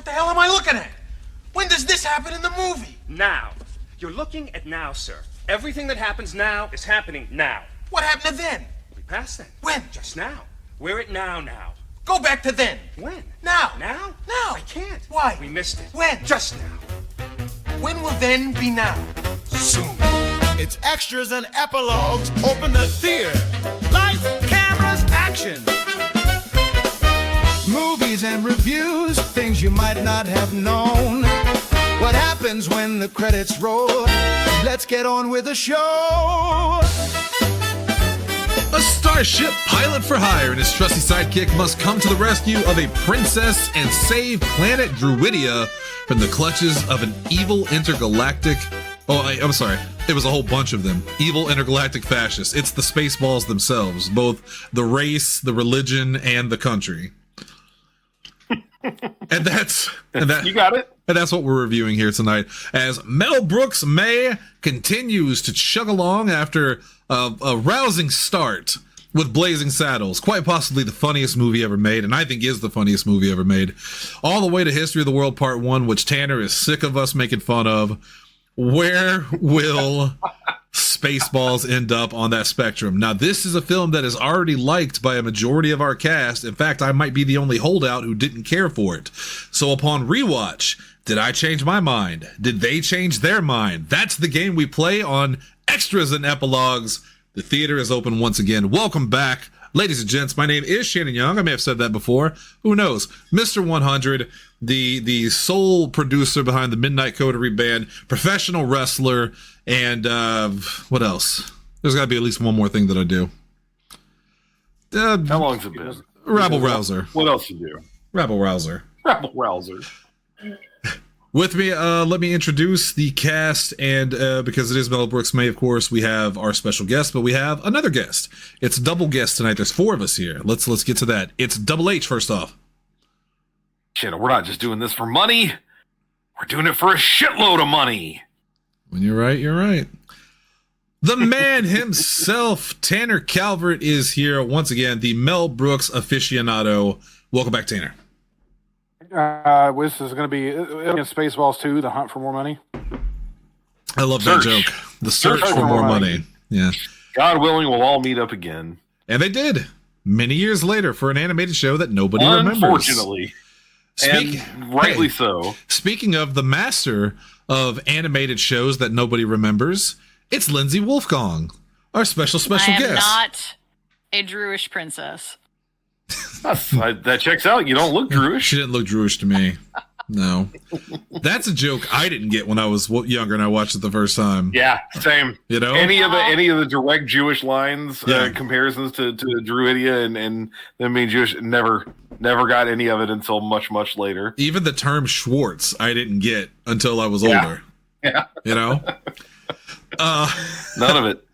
What the hell am I looking at? When does this happen in the movie? Now. You're looking at now, sir. Everything that happens now is happening now. What happened to then? We passed then. When? Just now. We're at now. Go back to then. When? Now. Now? Now. I can't. Why? We missed it. When? Just now. When will then be now? Soon. It's Extras and Epilogues. Open the theater. Lights, cameras, action. Movies and reviews, things you might not have known. What happens when the credits roll? Let's get on with the show. A starship pilot for hire and his trusty sidekick must come to the rescue of a princess and save planet Druidia from the clutches of an evil intergalactic... I'm sorry. It was a whole bunch of them. Evil intergalactic fascists. It's the Spaceballs themselves. Both the race, the religion, and the country. And you got it. And that's what we're reviewing here tonight, as Mel Brooks May continues to chug along after a rousing start with Blazing Saddles, quite possibly the funniest movie ever made, and I think is the funniest movie ever made, all the way to History of the World Part 1, which Tanner is sick of us making fun of. Where will Spaceballs end up on that spectrum? Now, this is a film that is already liked by a majority of our cast. In fact, I might be the only holdout who didn't care for it. So upon rewatch, did I change my mind? Did they change their mind? That's the game we play on Extras and Epilogues. The theater is open once again. Welcome back, ladies and gents. My name is Shannon Young. I may have said that before. Who knows? Mr. 100, the sole producer behind the Midnight Coterie Band, professional wrestler, and what else? There's got to be at least one more thing that I do. How long's it been? Rabble Rouser. What else you do? Rabble Rouser. Rabble Rouser. With me, let me introduce the cast, and because it is Mel Brooks May, of course, we have our special guest, but we have another guest. It's a double guest tonight. There's four of us here. Let's get to that. It's Double H first off. Shit, we're not just doing this for money. We're doing it for a shitload of money. When you're right, you're right. The man himself, Tanner Calvert, is here once again, the Mel Brooks aficionado. Welcome back, Tanner. This is going to be against Spaceballs 2, The Hunt for More Money. I love that joke. The search for more money. Yeah. God willing, we'll all meet up again. And they did. Many years later for an animated show that nobody remembers. Unfortunately. And rightly so. Speaking of the master of animated shows that nobody remembers, it's Lindsay Wolfgong, our special guest. I am not a Druish princess. That checks out. You don't look Druish. She didn't look Druish to me. No. That's a joke I didn't get when I was younger and I watched it the first time. Yeah, same. You know? Any of the direct Jewish lines, comparisons to Druidia and them being Jewish, never got any of it until much, much later. Even the term Schwartz I didn't get until I was older. Yeah. You know? None of it.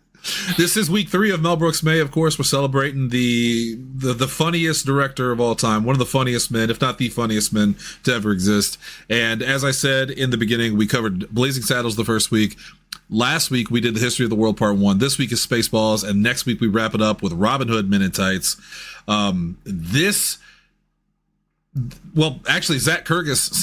This is week 3 of Mel Brooks May. Of course, we're celebrating the funniest director of all time, one of the funniest men, if not the funniest men to ever exist. And as I said in the beginning, we covered Blazing Saddles the first week. Last week, we did the History of the World Part 1. This week is Spaceballs. And next week, we wrap it up with Robin Hood Men in Tights. Actually, Zach Kirkus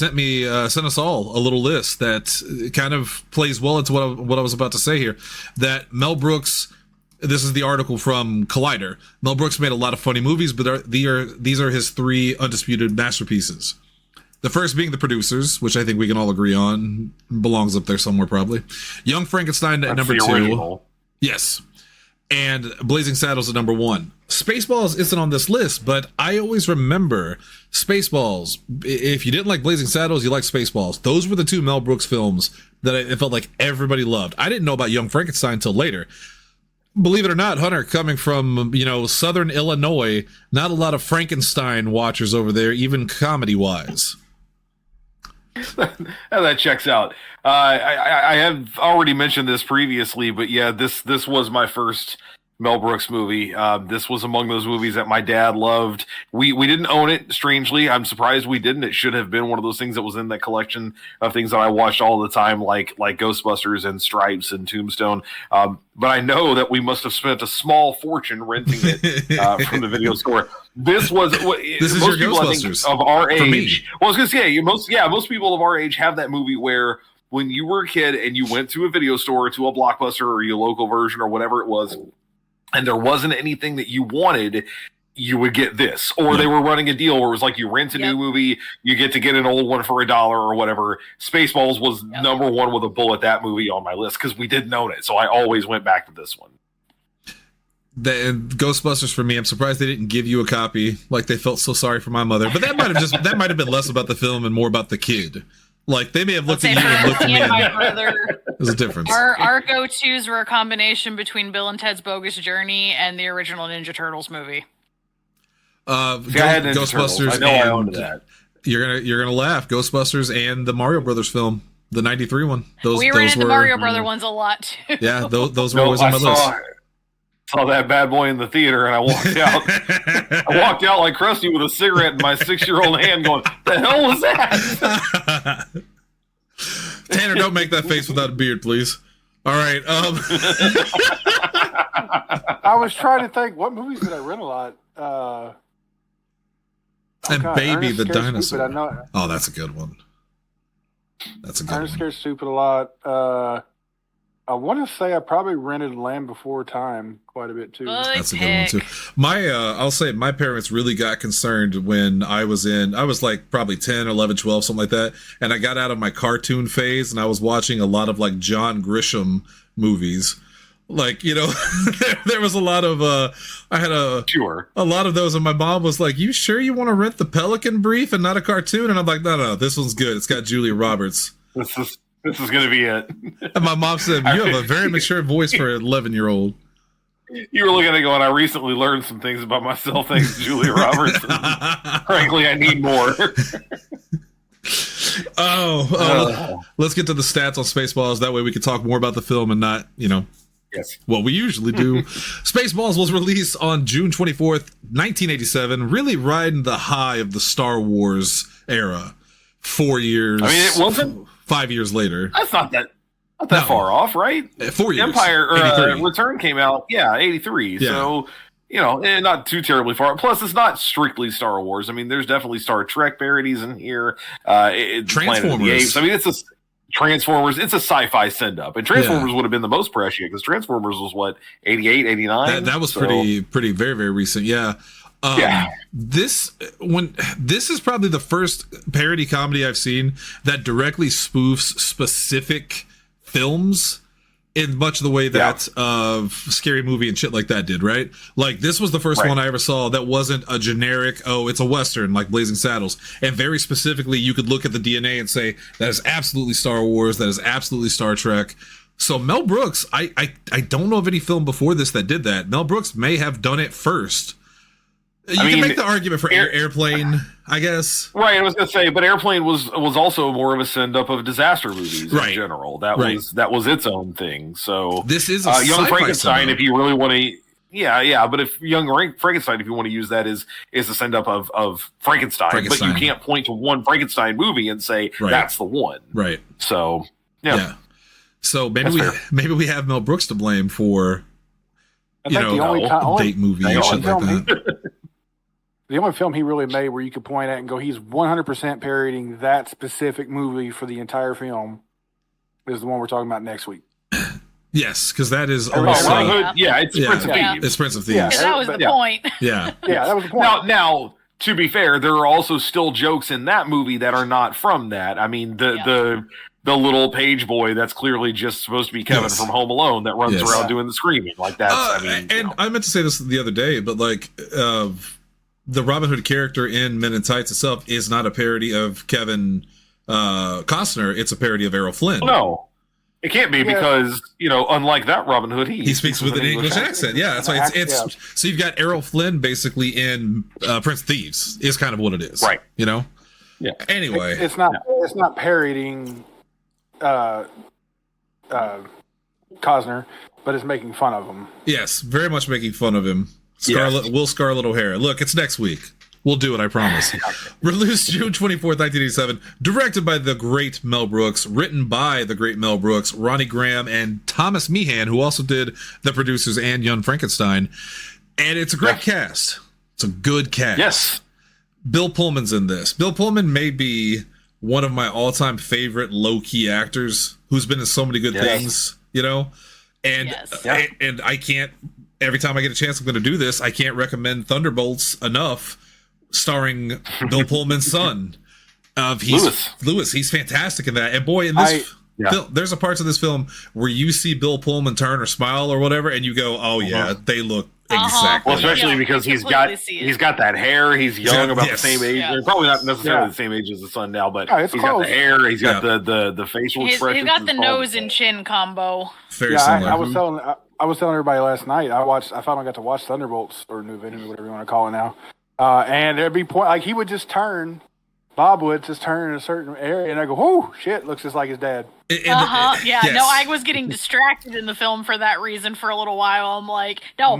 sent us all a little list that kind of plays well into what I was about to say here. That Mel Brooks, this is the article from Collider. Mel Brooks made a lot of funny movies, but these are his 3 undisputed masterpieces. The first being The Producers, which I think we can all agree on, belongs up there somewhere probably. Young Frankenstein at number 2. Original. Yes. And Blazing Saddles at number 1. Spaceballs isn't on this list, but I always remember Spaceballs. If you didn't like Blazing Saddles, you liked Spaceballs. Those were the 2 Mel Brooks films that it felt like everybody loved. I didn't know about Young Frankenstein until later. Believe it or not, Hunter, coming from, Southern Illinois, not a lot of Frankenstein watchers over there, even comedy-wise. That checks out. I have already mentioned this previously, but yeah, this was my first Mel Brooks movie. This was among those movies that my dad loved. We didn't own it, strangely. I'm surprised we didn't. It should have been one of those things that was in that collection of things that I watched all the time, like Ghostbusters and Stripes and Tombstone. But I know that we must have spent a small fortune renting it from the video store. This is most your people, Ghostbusters, I think, of our age. Well, I was going to say, most people of our age have that movie where when you were a kid and you went to a video store, to a Blockbuster or your local version or whatever it was, and there wasn't anything that you wanted, you would get this. Or they were running a deal where it was like you rent a new movie, you get an old one for $1 or whatever. Spaceballs was number one with a bullet, that movie on my list, because we didn't own it. So I always went back to this one. The Ghostbusters for me, I'm surprised they didn't give you a copy. Like, they felt so sorry for my mother. But that might have been less about the film and more about the kid. Like, they may have looked at you and looked at me. My brother, there's a difference. Our go-tos were a combination between Bill and Ted's Bogus Journey and the original Ninja Turtles movie. Ghostbusters. I know I owned that. You're gonna laugh. Ghostbusters and the Mario Brothers film, the '93 one. We rented the Mario Brother ones a lot too. Yeah, those were always on my list. Saw that bad boy in the theater, and I walked out. I walked out like Krusty with a cigarette in my 6-year-old hand, going, "The hell was that?" Tanner, don't make that face without a beard, please. All right. I was trying to think, what movies did I rent a lot? Baby the Dinosaur. Stupid, oh, that's a good one. That's a good Ernest one. Scared Stupid a lot. I want to say I probably rented Land Before Time quite a bit too. That's a good one too. I'll say my parents really got concerned when I was like probably 10, 11, 12, something like that. And I got out of my cartoon phase and I was watching a lot of like John Grisham movies. Like, there was a lot of, I had a lot of those, and my mom was like, "You sure you want to rent the Pelican Brief and not a cartoon?" And I'm like, no, this one's good. It's got Julia Roberts. This is going to be it. And my mom said, "You have a very mature voice for an 11-year-old." You were looking at it going, "I recently learned some things about myself thanks to Julia Roberts. Frankly, I need more." Let's get to the stats on Spaceballs. That way we can talk more about the film and not, what we usually do. Spaceballs was released on June 24th, 1987, really riding the high of the Star Wars era. 4 years. I mean, it wasn't 5 years later. That's not that far off, right? 4 years. Empire Return came out, 83. Yeah. So, not too terribly far. Plus, it's not strictly Star Wars. I mean, there's definitely Star Trek parodies in here. Transformers. I mean, it's a Transformers. It's a sci-fi send-up, and Transformers would have been the most prescient because Transformers was what 88, 89. That was pretty, very, very recent. Yeah. This is probably the first parody comedy I've seen that directly spoofs specific films in much of the way that Scary Movie and shit like that did, right? Like, this was the first one I ever saw that wasn't a generic, it's a Western, like Blazing Saddles. And very specifically, you could look at the DNA and say, that is absolutely Star Wars, that is absolutely Star Trek. So Mel Brooks, I don't know of any film before this that did that. Mel Brooks may have done it first. You can make the argument for Airplane, I guess. Right, I was going to say, but Airplane was also more of a send-up of disaster movies in general. That was its own thing. So this is a Young Frankenstein, if you really want to. But if Young Frankenstein, if you want to use that, is a send-up of Frankenstein. But you can't point to one Frankenstein movie and say that's the one. Right. So yeah. So maybe we have Mel Brooks to blame for date movie and shit like that. The only film he really made where you could point at and go, he's 100% parodying that specific movie for the entire film, is the one we're talking about next week. Yes, because that is almost it's Prince of Thieves. It's Prince of Thieves. Yeah, that was the point. Yeah. Yeah, that was the point. Now, to be fair, there are also still jokes in that movie that are not from that. I mean, the little page boy that's clearly just supposed to be Kevin from Home Alone that runs around doing the screaming. Like that's I meant to say this the other day, but like the Robin Hood character in Men in Tights itself is not a parody of Kevin Costner. It's a parody of Errol Flynn. No, it can't be because, unlike that Robin Hood, he speaks with an English accent. Yeah, that's why it's so you've got Errol Flynn basically in Prince of Thieves is kind of what it is. Right. Yeah. Anyway. It's not parodying Costner. but it's making fun of him. Yes, very much making fun of him. Scarlett O'Hara. Look, it's next week. We'll do it, I promise. Released June 24th, 1987. Directed by the great Mel Brooks. Written by the great Mel Brooks, Ronnie Graham, and Thomas Meehan, who also did The Producers and Young Frankenstein. And it's a great cast. It's a good cast. Yes. Bill Pullman's in this. Bill Pullman may be one of my all-time favorite low-key actors who's been in so many good things, you know? And and I can't, every time I get a chance, I'm going to do this, I can't recommend Thunderbolts enough, starring Bill Pullman's son. Lewis. He's fantastic in that. And boy, in this film, there's a parts of this film where you see Bill Pullman turn or smile or whatever, and you go, oh yeah, they look exactly. Well, especially because he's got that hair. He's young, about the same age. They're probably not necessarily the same age as the son now, but he's got the hair. He's got the facial expression. He's got the nose and chin combo. Very similar. I was telling everybody last night. I finally got to watch Thunderbolts or New Avengers, whatever you want to call it now. And there'd be point like he would just turn. Bob would just turn in a certain area, and I go, "Whoa, shit! Looks just like his dad." No, I was getting distracted in the film for that reason for a little while. I'm like, "No,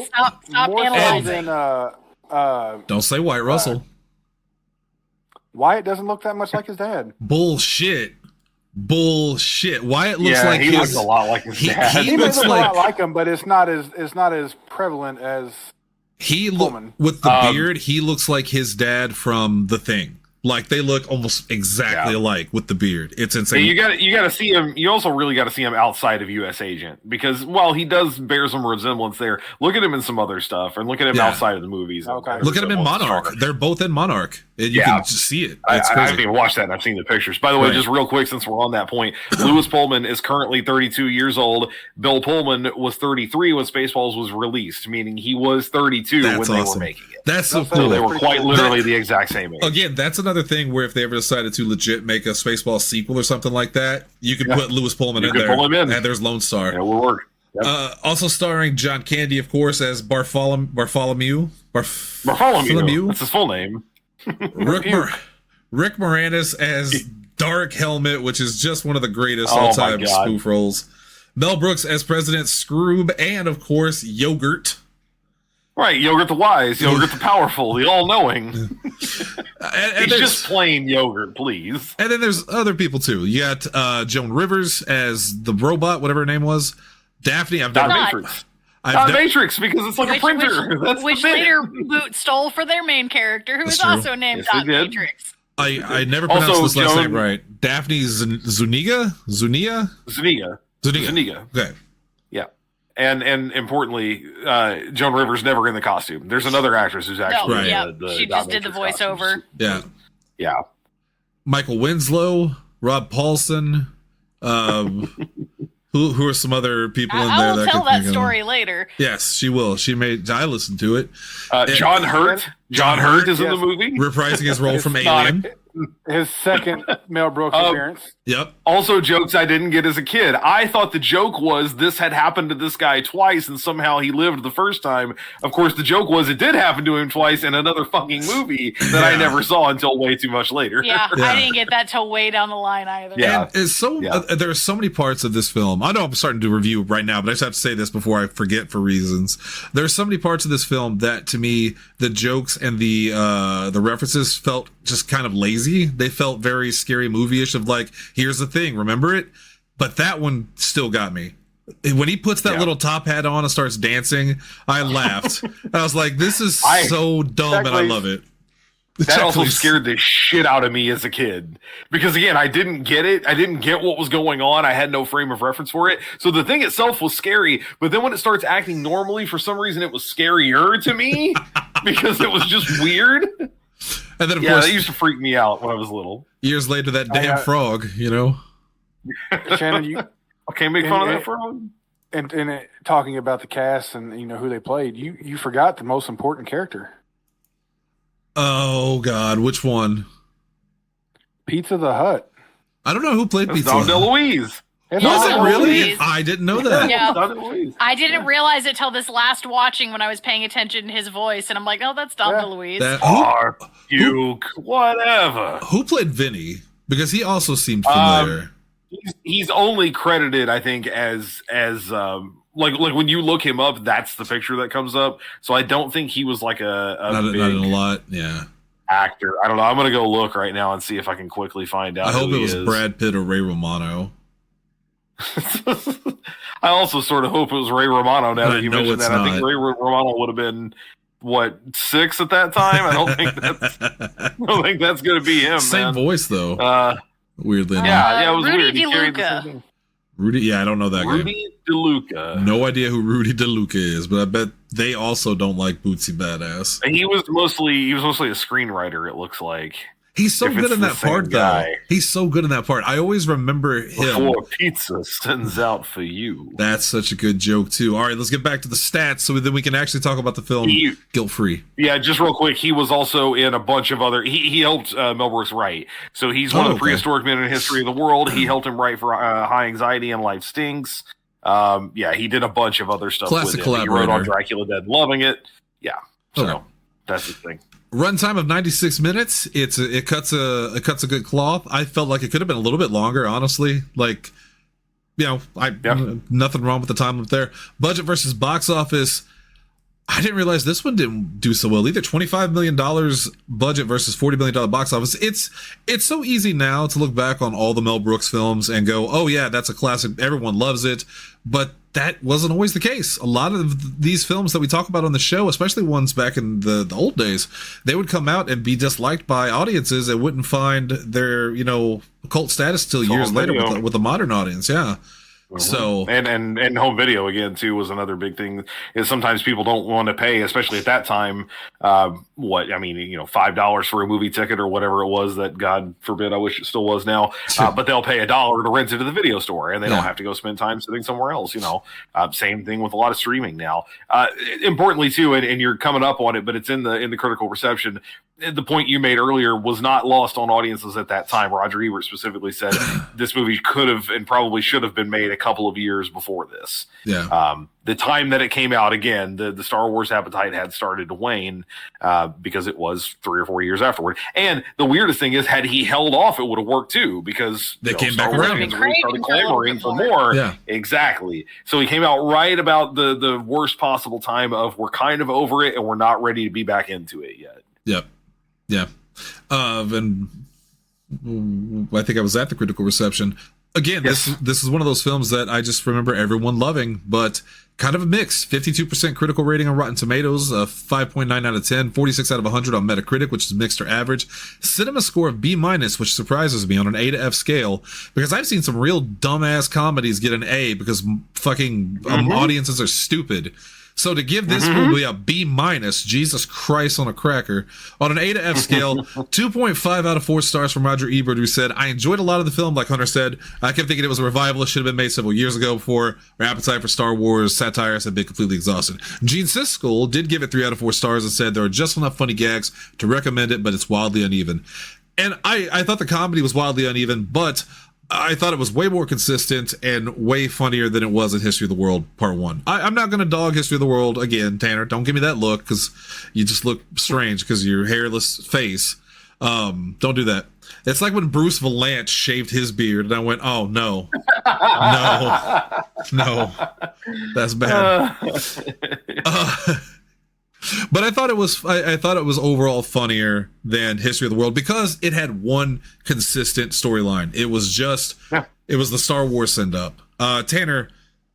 stop analyzing." Don't say Wyatt Russell. Wyatt doesn't look that much like his dad. Bullshit. Wyatt looks like he looks a lot like his dad. He looks a lot like him, but it's not as prevalent as Pullman. With the beard. He looks like his dad from The Thing. Like they look almost exactly alike with the beard. It's insane. You got to see him. You also really got to see him outside of U.S. Agent, because while he does bear some resemblance there, look at him in some other stuff, and look at him outside of the movies. Okay. Look at him in Monarch. Stronger. They're both in Monarch. You can just see it. I haven't even watched that, and I've seen the pictures. By the way, just real quick, since we're on that point, Lewis Pullman is currently 32 years old. Bill Pullman was 33 when Spaceballs was released, meaning he was 32 when they were making it. That's so cool. So they were quite literally the exact same age. Again, that's another thing where if they ever decided to legit make a Spaceballs sequel or something like that, you could put Lewis Pullman in there. Pull him in. And there's Lone Star. Yeah, we'll work. Yep. Also starring John Candy, of course, as Bartholomew. Bartholomew. That's his full name. Rick Moranis as Dark Helmet, which is just one of the greatest all-time spoof roles. Mel Brooks as President Scroob, and of course Yogurt. Right, Yogurt the Wise, Yogurt the Powerful, the All-Knowing. and he's just plain Yogurt, please. And then there's other people too. You got Joan Rivers as the robot, whatever her name was. Daphne. Matrix, because it's like a printer. Which later Boot stole for their main character, who was also named Matrix. I never pronounced this last name right. Daphne Zuniga. Okay. Yeah. And importantly, Joan Rivers never in the costume. There's another actress who's actually she just did the voiceover. Yeah. Yeah. Michael Winslow, Rob Paulson, who are some other people in there? I will tell that story later. Yes, she will. I listened to it. John Hurt. John Hurt is in the movie, reprising his role from Alien. His second Mel Brooks appearance. Yep. Also, jokes I didn't get as a kid. I thought the joke was this had happened to this guy twice, and somehow he lived the first time. Of course, the joke was it did happen to him twice in another fucking movie that I never saw until way too much later. Yeah, I didn't get that till way down the line either. Yeah, and there are so many parts of this film. I know I'm starting to review right now, but I just have to say this before I forget for reasons. There are so many parts of this film that, to me, the jokes and the references felt just kind of lazy. They felt very Scary Movie-ish of like, here's the thing, remember it? But that one still got me. When he puts that little top hat on and starts dancing, I laughed. I was like, this is so dumb, and I love it. That also scared the shit out of me as a kid. Because again, I didn't get it. I didn't get what was going on. I had no frame of reference for it. So the thing itself was scary. But then when it starts acting normally, for some reason it was scarier to me. Because it was just weird. And then, of course, that used to freak me out when I was little. Years later, that damn frog, you know. Shannon, you can't make fun of that frog. And talking about the cast and who they played, you forgot the most important character. Oh God, which one? Pizza the Hut. I don't know who played Pizza. Dom DeLuise. Was it really? I didn't know that. Yeah. I didn't realize it till this last watching when I was paying attention to his voice, and I'm like, oh, that's Dom DeLuise. Whatever. Who played Vinny? Because he also seemed familiar. he's only credited, I think, as like when you look him up, that's the picture that comes up. So I don't think he was like not big in a lot, yeah. actor. I don't know. I'm gonna go look right now and see if I can quickly find out. I hope it was Brad Pitt or Ray Romano. I also sort of hope it was Ray Romano. Now that you mentioned that, I think Ray Romano would have been 6 at that time. I don't think that's going to be him. Same voice though. Weirdly enough. Yeah, it was Rudy weird. DeLuca. Rudy, yeah, I don't know that guy. Rudy DeLuca. No idea who Rudy DeLuca is, but I bet they also don't like Bootsy Badass. And he was mostly a screenwriter. It looks like. He's so good in that part, though. He's so good in that part. I always remember him. Before pizza sends out for you. That's such a good joke, too. All right, let's get back to the stats so then we can actually talk about the film guilt-free. Yeah, just real quick. He was also in a bunch of other... He helped Mel Brooks write. So he's one of the prehistoric men in the history of the world. He helped him write for High Anxiety and Life Stinks. Yeah, he did a bunch of other stuff Classic with it. He wrote on Dracula Dead, loving it. Yeah, so that's the thing. Runtime of 96 minutes. It cuts a good cloth. I felt like it could have been a little bit longer, honestly. Like, nothing wrong with the time up there. Budget versus box office. I didn't realize this one didn't do so well either. $25 million budget versus $40 million box office. It's so easy now to look back on all the Mel Brooks films and go, oh yeah, that's a classic. Everyone loves it. But that wasn't always the case. A lot of these films that we talk about on the show, especially ones back in the old days, they would come out and be disliked by audiences and wouldn't find their, cult status till years later with the modern audience. Yeah. So and home video again too was another big thing. Is sometimes people don't want to pay, especially at that time. $5 for a movie ticket or whatever it was that, God forbid, I wish it still was now. But they'll pay $1 to rent it to the video store, and they don't have to go spend time sitting somewhere else. Same thing with a lot of streaming now. Importantly too, and you're coming up on it, but it's in the critical reception. The point you made earlier was not lost on audiences at that time. Roger Ebert specifically said this movie could have and probably should have been made a couple of years before this. Yeah. The time that it came out, again, the Star Wars appetite had started to wane because it was 3 or 4 years afterward. And the weirdest thing is, had he held off, it would have worked too, because they came back around and really started clamoring for more. Yeah. Exactly. So he came out right about the worst possible time of we're kind of over it and we're not ready to be back into it yet. Yep. Yeah. And I think I was at the critical reception. Again, yes. This is one of those films that I just remember everyone loving, but kind of a mix. 52% critical rating on Rotten Tomatoes, 5.9 out of 10, 46 out of 100 on Metacritic, which is mixed or average. Cinema score of B-, which surprises me, on an A to F scale, because I've seen some real dumbass comedies get an A because fucking audiences are stupid. So to give this movie a B-, Jesus Christ on a cracker, on an A to F scale, 2.5 out of 4 stars from Roger Ebert, who said, I enjoyed a lot of the film. Like Hunter said, I kept thinking it was a revival. It should have been made several years ago before our appetite for Star Wars satires had been completely exhausted. Gene Siskel did give it 3 out of 4 stars and said there are just enough funny gags to recommend it, but it's wildly uneven. And I thought the comedy was wildly uneven, but I thought it was way more consistent and way funnier than it was in History of the World Part 1. I'm not going to dog History of the World again, Tanner. Don't give me that look, because you just look strange because of your hairless face. Don't do that. It's like when Bruce Valanche shaved his beard, and I went, oh, no. No. That's bad. But I thought it was overall funnier than History of the World because it had one consistent storyline. It was it was the Star Wars send up. Tanner,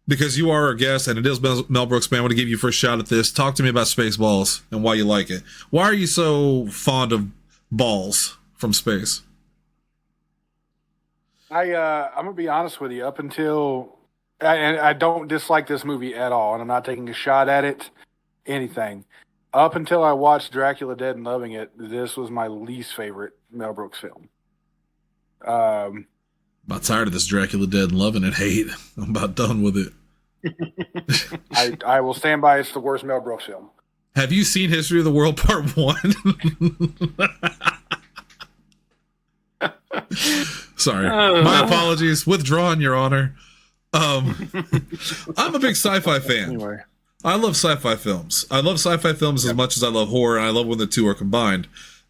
because you are our guest and it is Mel Brooks, man, I want to give you first shot at this. Talk to me about Spaceballs and why you like it. Why are you so fond of balls from space? I'm gonna be honest with you. Up until I don't dislike this movie at all, and I'm not taking a shot at it. Anything. Up until I watched Dracula Dead and loving it, this was my least favorite Mel Brooks film. About tired of this Dracula Dead and loving it hate. I'm about done with it. I will stand by it's the worst Mel Brooks film. Have you seen History of the World Part 1? Sorry. My apologies. Withdrawn, Your Honor. I'm a big sci-fi fan. Anyway. I love sci-fi films. I love sci-fi films as much as I love horror, and I love when the two are combined.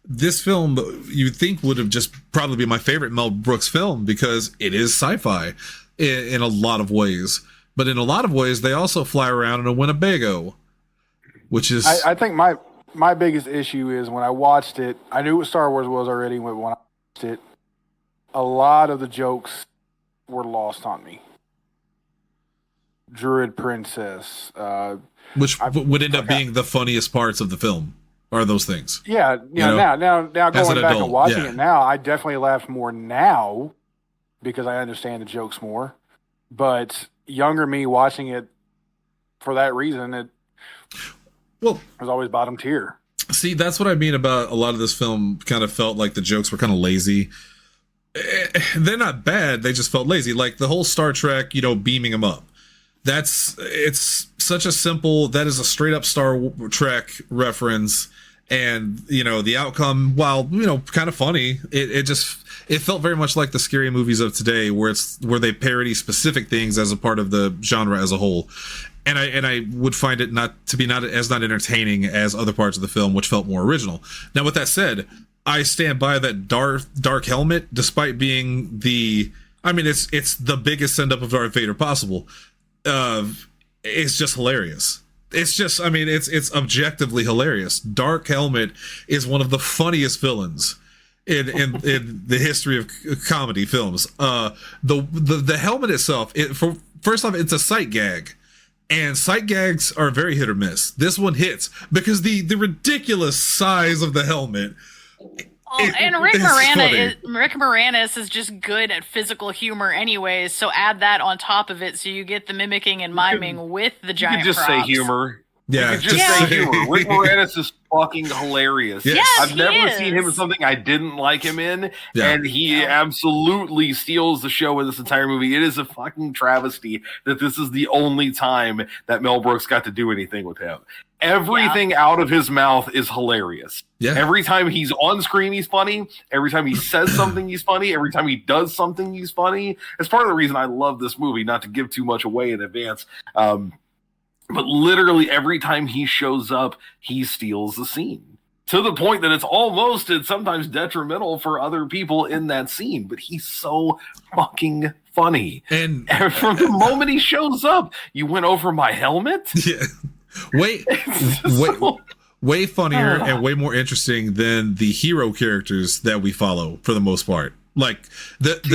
this film you think would have just probably be my favorite Mel Brooks film because it is sci-fi in a lot of ways. But in a lot of ways, they also fly around in a Winnebago, which is... I think my biggest issue is when I watched it, I knew what Star Wars was already, but when I watched it, a lot of the jokes were lost on me. Druid Princess. Which would end up being the funniest parts of the film, are those things. Yeah, now going back and watching it now, I definitely laugh more now because I understand the jokes more. But younger me watching it for that reason, it was always bottom tier. See, that's what I mean about a lot of this film kind of felt like the jokes were kind of lazy. They're not bad, they just felt lazy. Like the whole Star Trek, beaming them up. It's such a simple, that is a straight up Star Trek reference. And, the outcome, while, kind of funny, it felt very much like the scary movies of today where they parody specific things as a part of the genre as a whole. And I would find it not as entertaining as other parts of the film, which felt more original. Now, with that said, I stand by that dark helmet, despite being it's the biggest send up of Darth Vader possible. It's just hilarious. It's just, it's objectively hilarious. Dark Helmet is one of the funniest villains in the history of comedy films. The helmet itself, first off, it's a sight gag. And sight gags are very hit or miss. This one hits because the ridiculous size of the helmet. Rick Moranis is just good at physical humor anyways, so add that on top of it so you get the mimicking and miming with the giant props. Say humor. Yeah, you could just say humor. Rick Moranis is fucking hilarious. Yes, I've never seen him in something I didn't like him in, and he absolutely steals the show in this entire movie. It is a fucking travesty that this is the only time that Mel Brooks got to do anything with him. Everything out of his mouth is hilarious. Yeah. Every time he's on screen, he's funny. Every time he says something, he's funny. Every time he does something, he's funny. It's part of the reason I love this movie, not to give too much away in advance. But literally every time he shows up, he steals the scene. To the point that it's sometimes detrimental for other people in that scene. But he's so fucking funny. And from the moment he shows up, you went over my helmet? Yeah. Way funnier and way more interesting than the hero characters that we follow for the most part. Like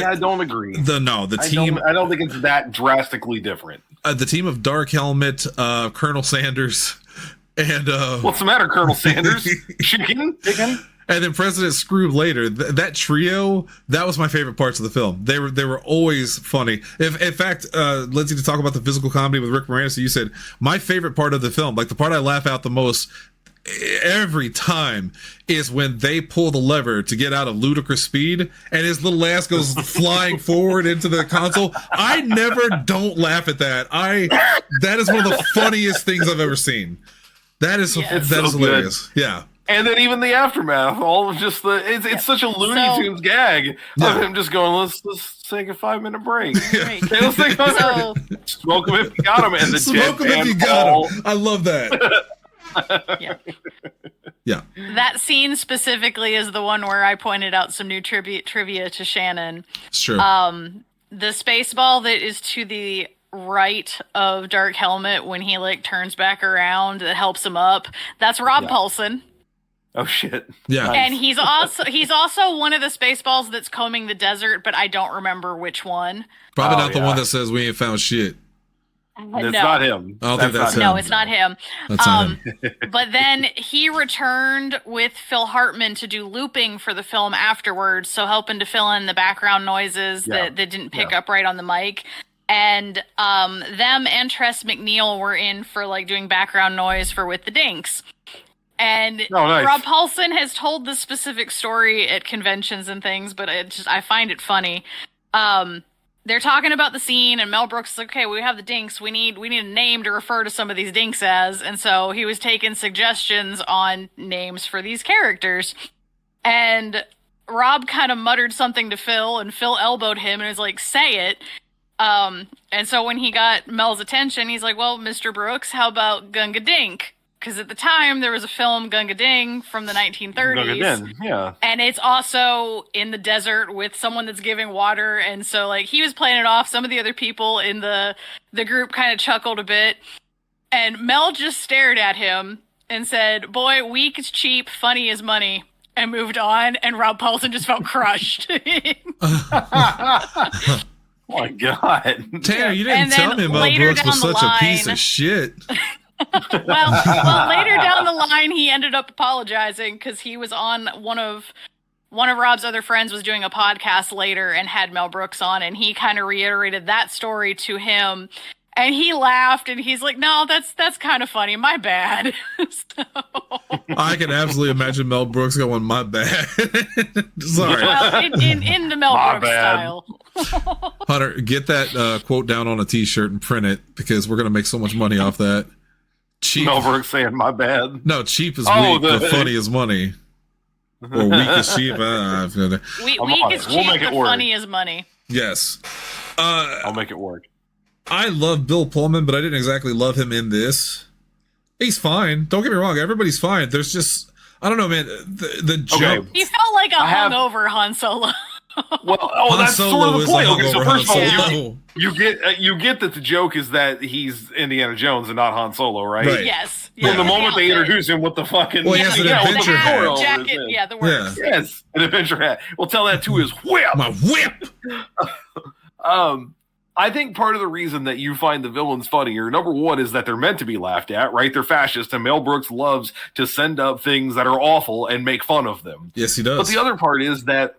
I don't agree. The team. I don't think it's that drastically different. The team of Dark Helmet, Colonel Sanders, and what's the matter, Colonel Sanders? Chicken? And then President Scrooge later. That trio, that was my favorite parts of the film. They were always funny. In fact, Lindsay, to talk about the physical comedy with Rick Moranis, you said my favorite part of the film, like the part I laugh out the most every time, is when they pull the lever to get out of ludicrous speed and his little ass goes flying forward into the console. I never don't laugh at that. That is one of the funniest things I've ever seen. That is hilarious. Good. Yeah. And then even the aftermath, all of just it's such a Looney Tunes gag of him just going, let's take a 5-minute break. Right. Let's take smoke him if you got him, and the smoke him if you got him. I love that. Yeah. That scene specifically is the one where I pointed out some new trivia to Shannon. It's true. The Spaceball that is to the right of Dark Helmet when he turns back around that helps him up, that's Rob Paulson. Oh shit. Yeah. Nice. And he's also one of the Spaceballs that's combing the desert, but I don't remember which one. Probably not the one that says we ain't found shit. It's not him. I don't think that's him. No, it's not him. That's not him. But then he returned with Phil Hartman to do looping for the film afterwards, so helping to fill in the background noises that didn't pick up right on the mic. And them and Tress MacNeille were in for doing background noise for With the Dinks. And nice. Rob Paulson has told this specific story at conventions and things, but I find it funny. They're talking about the scene, and Mel Brooks is like, okay, we have the Dinks. We need a name to refer to some of these Dinks as. And so he was taking suggestions on names for these characters. And Rob kind of muttered something to Phil, and Phil elbowed him and was like, say it. And so when he got Mel's attention, he's like, well, Mr. Brooks, how about Gunga Dink? because at the time there was a film Gunga Ding from the 1930s. Gunga Din, yeah. And it's also in the desert with someone that's giving water. And so, like, he was playing it off. Some of the other people in the group kind of chuckled a bit. And Mel just stared at him and said, "Boy, weak is cheap, funny is money," and moved on. And Rob Paulson just felt crushed. Oh my God. Tanner, you didn't tell me Mel Brooks was such a piece of shit. well, later down the line, he ended up apologizing because he was on one of Rob's other friends was doing a podcast later and had Mel Brooks on, and he kind of reiterated that story to him, and he laughed and he's like, "No, that's kind of funny. My bad." So. I can absolutely imagine Mel Brooks going, "My bad." Sorry. Well, in the Mel Brooks style. Hunter, get that quote down on a T-shirt and print it because we're gonna make so much money off that. Cheap. Mel Brooks saying, "My bad." No, cheap is weak, but funny is money. Or weak is cheap. Weak is cheap, but funny is money. Yes. I'll make it work. I love Bill Pullman, but I didn't exactly love him in this. He's fine. Don't get me wrong. Everybody's fine. There's just, I don't know, man. The jump. He felt like a hungover Han Solo. Well, that's sort of the point. Okay, so first of all, you get that the joke is that he's Indiana Jones and not Han Solo, right? Yes. From the moment they introduce him with the fucking he has an adventure hat. Jacket, the works. Yeah. Yes, an adventure hat. We'll tell that to his whip. My whip. I think part of the reason that you find the villains funnier, number one, is that they're meant to be laughed at, right? They're fascist, and Mel Brooks loves to send up things that are awful and make fun of them. Yes, he does. But the other part is that,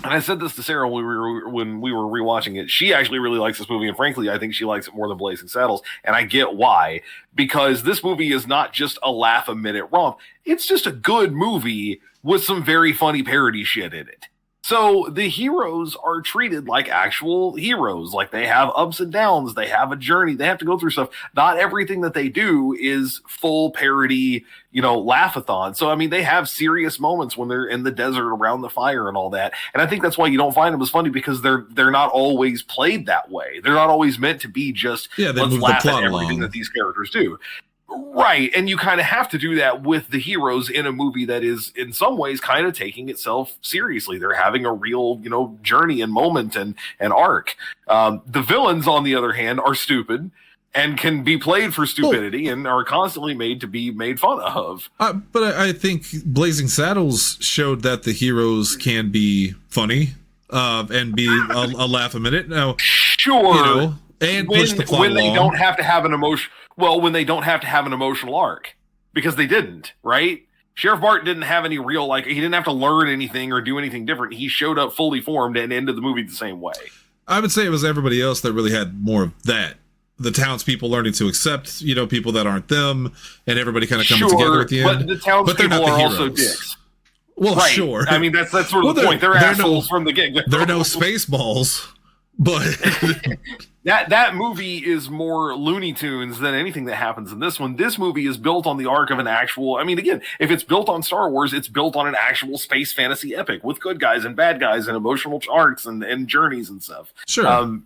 and I said this to Sarah when we were rewatching it, she actually really likes this movie, and frankly, I think she likes it more than Blazing Saddles, and I get why. Because this movie is not just a laugh-a-minute romp. It's just a good movie with some very funny parody shit in it. So the heroes are treated like actual heroes, like they have ups and downs, they have a journey, they have to go through stuff. Not everything that they do is full parody, laugh-a-thon. So, I mean, they have serious moments when they're in the desert around the fire and all that. And I think that's why you don't find them as funny, because they're not always played that way. They're not always meant to be just, let's laugh at everything that these characters do. Right, and you kind of have to do that with the heroes in a movie that is, in some ways, kind of taking itself seriously. They're having a real, journey and moment and arc. The villains, on the other hand, are stupid and can be played for stupidity and are constantly made to be made fun of. But I think Blazing Saddles showed that the heroes can be funny and be a laugh a minute. Now, sure, and push the plot when they along. don't have to have an emotion. Well, when they don't have to have an emotional arc, because they didn't, right? Sheriff Barton didn't have any real, he didn't have to learn anything or do anything different. He showed up fully formed and ended the movie the same way. I would say it was everybody else that really had more of that. The townspeople learning to accept, people that aren't them, and everybody kind of coming together at the end. But the townspeople are also dicks. Well, right. Sure. I mean, that's sort of the point. They're assholes from the get-go. They're no Spaceballs. But that movie is more Looney Tunes than anything that happens in this one. This movie is built on the arc of an actual, again, if it's built on Star Wars, it's built on an actual space fantasy epic with good guys and bad guys and emotional arcs and journeys and stuff. Sure.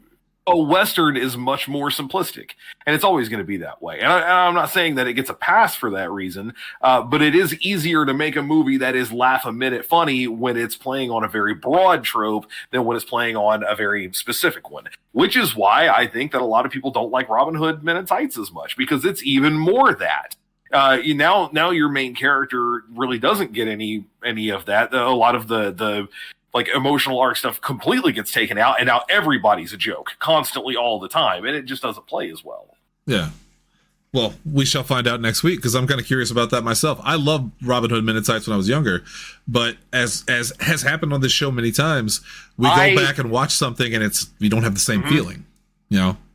A Western is much more simplistic, and it's always going to be that way. And I'm not saying that it gets a pass for that reason, but it is easier to make a movie that is laugh-a-minute funny when it's playing on a very broad trope than when it's playing on a very specific one, which is why I think that a lot of people don't like Robin Hood Men in Tights as much, because it's even more that. Now your main character really doesn't get any of that. A lot of the emotional arc stuff completely gets taken out, and now everybody's a joke constantly all the time, and it just doesn't play as well. Yeah. Well, we shall find out next week, because I'm kind of curious about that myself. I loved Robin Hood Men in Tights when I was younger, but as has happened on this show many times, we go back and watch something and we don't have the same feeling,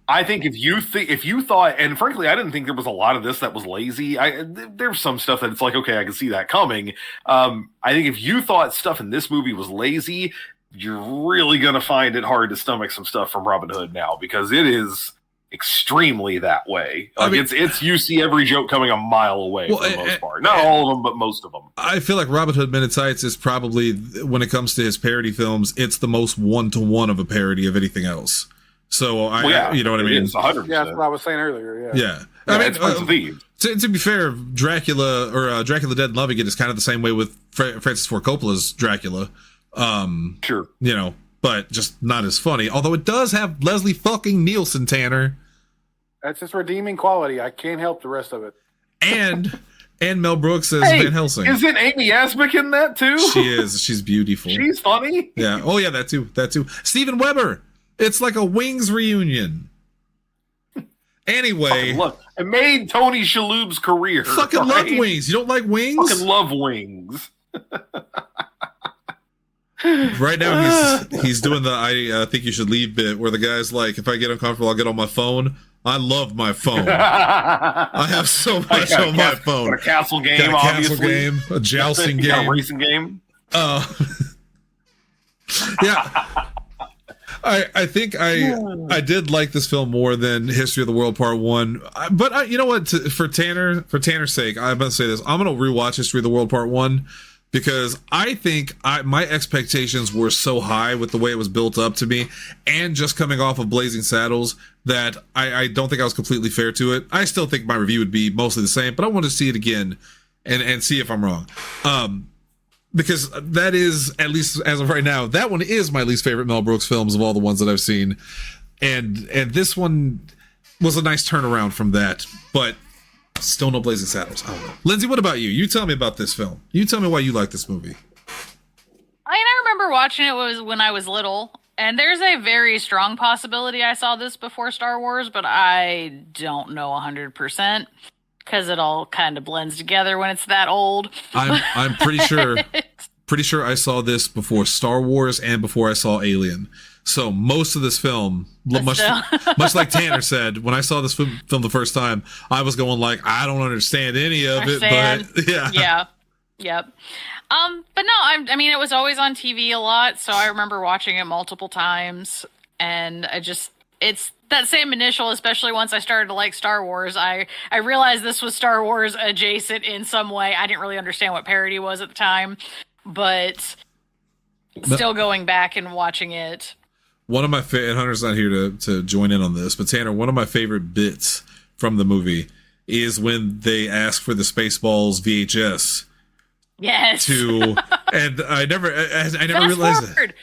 I think if you thought, and frankly, I didn't think there was a lot of this that was lazy. There's some stuff that it's like, okay, I can see that coming. I think if you thought stuff in this movie was lazy, you're really going to find it hard to stomach some stuff from Robin Hood now, because it is extremely that way. It's you see every joke coming a mile away for the most part. Not all of them, but most of them. I feel like Robin Hood Men in Tights is probably, when it comes to his parody films, it's the most one-to-one of a parody of anything else. So you know what I mean? Yeah, that's what I was saying earlier. Yeah. I mean, To be fair, Dracula or Dracula Dead and Loving It is kind of the same way with Francis Ford Coppola's Dracula. Sure. You know, but just not as funny. Although it does have Leslie fucking Nielsen, Tanner. That's its redeeming quality. I can't help the rest of it. And Mel Brooks as Van Helsing. Isn't Amy Asmick in that too? She is. She's beautiful. She's funny. Yeah. Oh yeah, that too. Steven Weber. It's like a Wings reunion. Anyway, look, it made Tony Shalhoub's career. Fucking love Wings. You don't like Wings? Fucking love Wings. Right now, he's doing the I think you should leave bit where the guy's like, if I get uncomfortable, I'll get on my phone. I love my phone. I have so much on my phone. A castle game, obviously. A jousting game. A racing game. Yeah. I think I did like this film more than History of the World Part 1. But you know what? For Tanner's sake, I'm going to say this. I'm going to rewatch History of the World Part 1 because I think my expectations were so high with the way it was built up to me and just coming off of Blazing Saddles that I don't think I was completely fair to it. I still think my review would be mostly the same, but I want to see it again and see if I'm wrong. Because that is, at least as of right now, that one is my least favorite Mel Brooks films of all the ones that I've seen. And this one was a nice turnaround from that, but still no Blazing Saddles. I don't know. Lindsay, what about you? You tell me about this film. You tell me why you like this movie. I remember watching it when I was little, and there's a very strong possibility I saw this before Star Wars, but I don't know 100%. Because it all kind of blends together when it's that old. I'm pretty sure I saw this before Star Wars and before I saw Alien. So most of this film, much like Tanner said, when I saw this film the first time, I was going like, I don't understand any of it, but yeah. Yep. But no, I mean, it was always on TV a lot, so I remember watching it multiple times, and it's that same initial, especially once I started to like Star Wars. I realized this was Star Wars adjacent in some way. I didn't really understand what parody was at the time, but still going back and watching it. One of my and Hunter's not here to join in on this, but Tanner, one of my favorite bits from the movie is when they ask for the Spaceballs VHS. Yes. And I never realized it.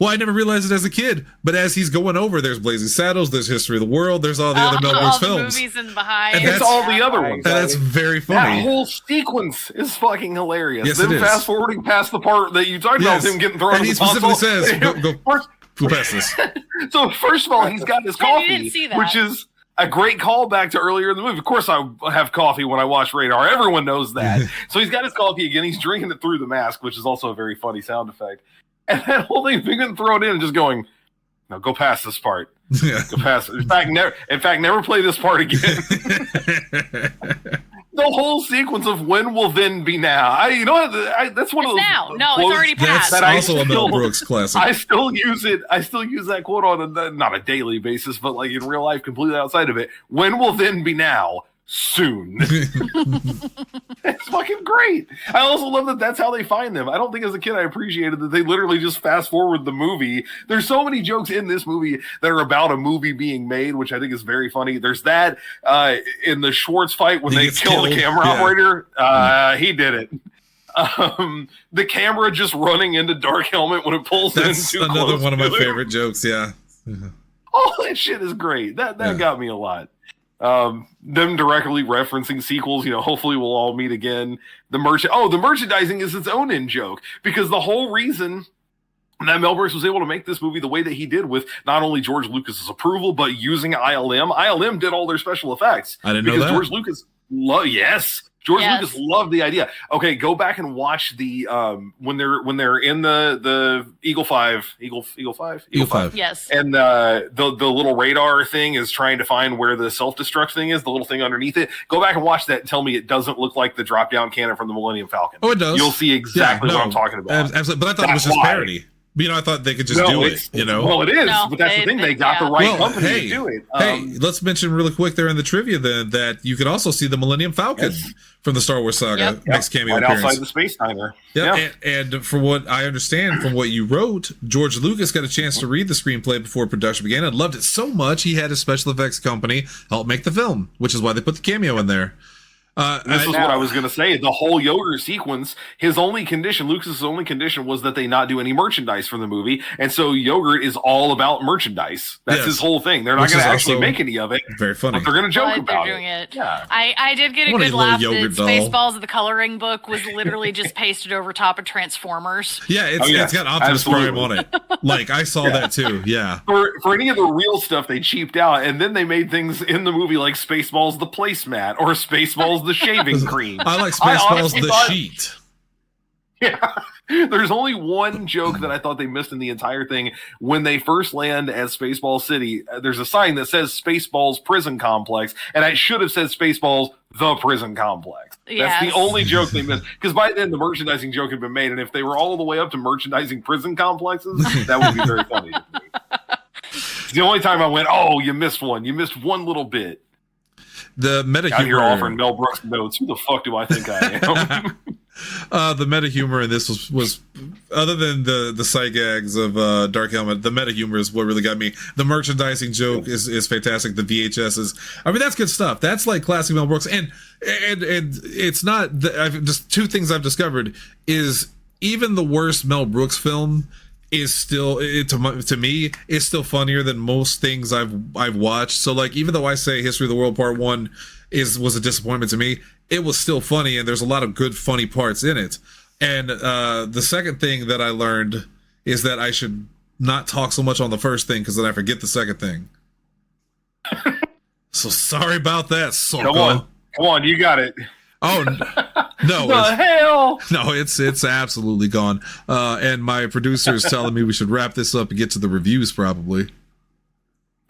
Well, I never realized it as a kid, but as he's going over, there's Blazing Saddles, there's History of the World, there's all the other Mel Brooks films. Movies in behind. And it's all the other ones. That's very funny. That whole sequence is fucking hilarious. Yes, then it is. Fast forwarding past the part that you talked about him getting thrown and in he the console. specifically says, go past this. So first of all, he's got his coffee, you didn't see that. which is a great callback to earlier in the movie. Of course, I have coffee when I watch Radar. Everyone knows that. So he's got his coffee again. He's drinking it through the mask, which is also a very funny sound effect. And that whole thing's been getting thrown in and just going, no, go past this part. Yeah. Go past it. In fact, never play this part again. The whole sequence of when will then be now. That's one of those. Now. No, it's already passed. That's also a Mel Brooks classic. I still use it. I still use that quote on not a daily basis, but like in real life, completely outside of it. When will then be now? Soon. It's fucking great. I also love that that's how they find them. I don't think as a kid I appreciated that they literally just fast forward the movie. There's so many jokes in this movie that are about a movie being made, which I think is very funny. There's that in the Schwartz fight when they kill the camera operator. He did it. The camera just running into Dark Helmet when it pulls That's in too another close one of my to it. favorite jokes. Yeah. All that shit is great. That got me a lot. Them directly referencing sequels, hopefully we'll all meet again. The merchandising is its own in joke, because the whole reason that Mel Brooks was able to make this movie the way that he did with not only George Lucas's approval, but using ILM did all their special effects. I didn't know that. George Lucas, George Lucas loved the idea. Okay, go back and watch the when they're in the Eagle 5. Yes. And the little radar thing is trying to find where the self-destruct thing is, the little thing underneath it. Go back and watch that and tell me it doesn't look like the drop-down cannon from the Millennium Falcon. Oh, it does. You'll see exactly what I'm talking about. Absolutely. But I thought it was just parody. I thought they could just do it, Well, it is, but that's the thing. They got the right company to do it. Let's mention really quick there in the trivia then that you could also see the Millennium Falcon from the Star Wars saga next cameo appearance. Outside the Space Timer. And for what I understand from what you wrote, George Lucas got a chance to read the screenplay before production began and loved it so much he had his special effects company help make the film, which is why they put the cameo in there. This is what I was going to say. The whole yogurt sequence, Lucas's only condition was that they not do any merchandise from the movie. And so yogurt is all about merchandise. That's his whole thing. They're not going to actually make any of it. Very funny. But they're going to joke about doing it. Yeah. I did get a good laugh that Spaceballs, the coloring book, was literally just pasted over top of Transformers. Yeah, it's got Optimus Prime on it. Like, I saw that too. Yeah. For any of the real stuff, they cheaped out. And then they made things in the movie like Spaceballs the placemat or Spaceballs the shaving cream. I like Spaceballs the sheet. Yeah. There's only one joke that I thought they missed in the entire thing. When they first land at Spaceball City, there's a sign that says Spaceballs Prison Complex, and I should have said Spaceballs the Prison Complex. That's the only joke they missed. Because by then, the merchandising joke had been made, and if they were all the way up to merchandising prison complexes, that would be very funny to me. It's the only time I went, oh, you missed one. You missed one little bit. The meta humor. You're offering Mel Brooks notes. Who the fuck do I think I am? The meta humor in this was other than the sight gags of Dark Helmet, the meta humor is what really got me. The merchandising joke is fantastic. The VHSs, I mean, that's good stuff. That's like classic Mel Brooks. And it's not. Just two things I've discovered is even the worst Mel Brooks film is still to me is still funnier than most things I've watched. So like, even though I say History of the World Part 1 was a disappointment to me, it was still funny, and there's a lot of good funny parts in it. And the second thing that I learned is that I should not talk so much on the first thing, because then I forget the second thing. So sorry about that, Soko. Come on, you got it. Oh no! The hell? No, it's absolutely gone. And my producer is telling me we should wrap this up and get to the reviews, probably.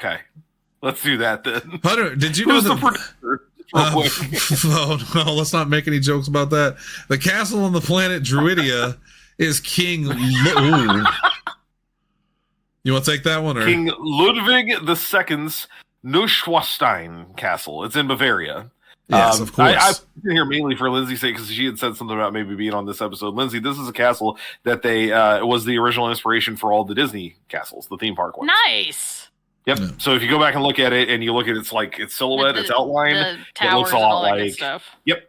Okay, let's do that then. Hunter, did you know the producer? No, let's not make any jokes about that. The castle on the planet Druidia is King. You want to take that one, or King Ludwig II's Neuschwanstein Castle? It's in Bavaria. Yes, of course. I put here mainly for Lindsay's sake because she had said something about maybe being on this episode. Lindsay, this is a castle that they was the original inspiration for all the Disney castles, the theme park ones. Nice. Yep. Yeah. So if you go back and look at it, and you look at its silhouette, its outline, it looks a lot like stuff. Yep,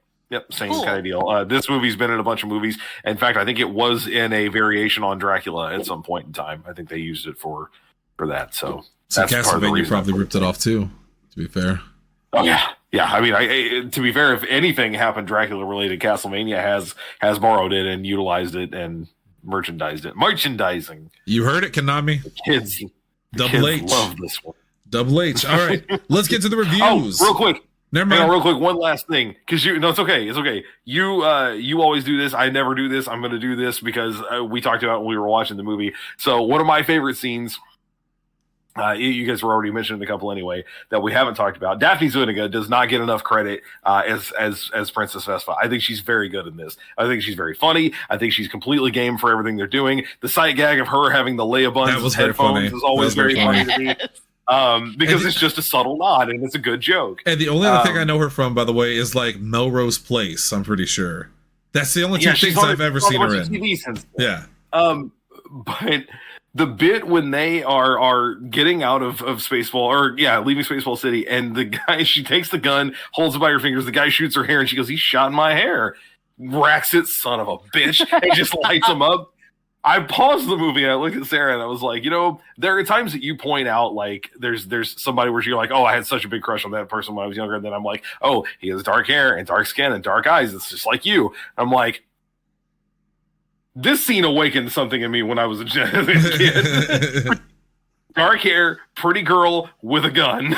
same kind of deal. This movie's been in a bunch of movies. In fact, I think it was in a variation on Dracula at some point in time. I think they used it for that. So that's part of the reason. Probably ripped it off too. To be fair. Oh yeah. I mean, to be fair, if anything happened Dracula related, Castlevania has borrowed it and utilized it and merchandised it. Merchandising. You heard it, Konami. The kids love this one. Double H. All right, let's get to the reviews. Oh, real quick. Never mind. Real quick, one last thing, because it's okay. It's okay. You always do this. I never do this. I'm going to do this because we talked about it when we were watching the movie. So one of my favorite scenes. You guys were already mentioning a couple anyway that we haven't talked about. Daphne Zuniga does not get enough credit as Princess Vespa. I think she's very good in this. I think she's very funny. I think she's completely game for everything they're doing. The sight gag of her having the Leia buns as headphones is always very funny to me. Because it's just a subtle nod and it's a good joke. And the only other thing I know her from, by the way, is like Melrose Place. I'm pretty sure that's the only two things I've ever seen her in. TV since then. Yeah. But the bit when they are getting out of Spaceball, leaving Spaceball City, and the guy, she takes the gun, holds it by her fingers, the guy shoots her hair, and she goes, "He shot in my hair." Racks it, son of a bitch, and just lights him up. I paused the movie and I looked at Sarah and I was like, there are times that you point out, like, there's somebody where you're like, oh, I had such a big crush on that person when I was younger. And then I'm like, oh, he has dark hair and dark skin and dark eyes. It's just like you. I'm like, this scene awakened something in me when I was a kid. Dark hair, pretty girl with a gun.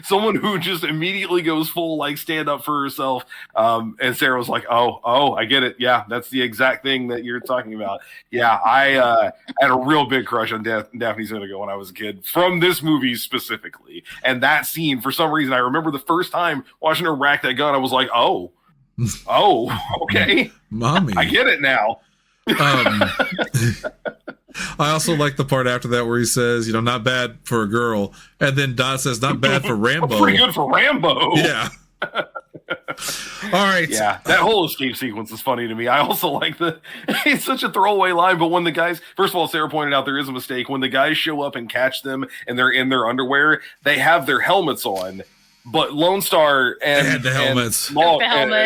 Someone who just immediately goes full, like, stand up for herself. And Sarah was like, oh, I get it. Yeah, that's the exact thing that you're talking about. Yeah, I had a real big crush on Daphne Zuniga when I was a kid, from this movie specifically. And that scene, for some reason, I remember the first time watching her rack that gun, I was like, oh, okay. Mommy. I get it now. I also like the part after that where he says, not bad for a girl. And then Dot says, not bad for Rambo. Pretty good for Rambo. Yeah. All right. Yeah, that whole escape sequence is funny to me. I also like it's such a throwaway line, but when the guys, first of all, Sarah pointed out there is a mistake. When the guys show up and catch them and they're in their underwear, they have their helmets on. But Lone Star and They had the helmets.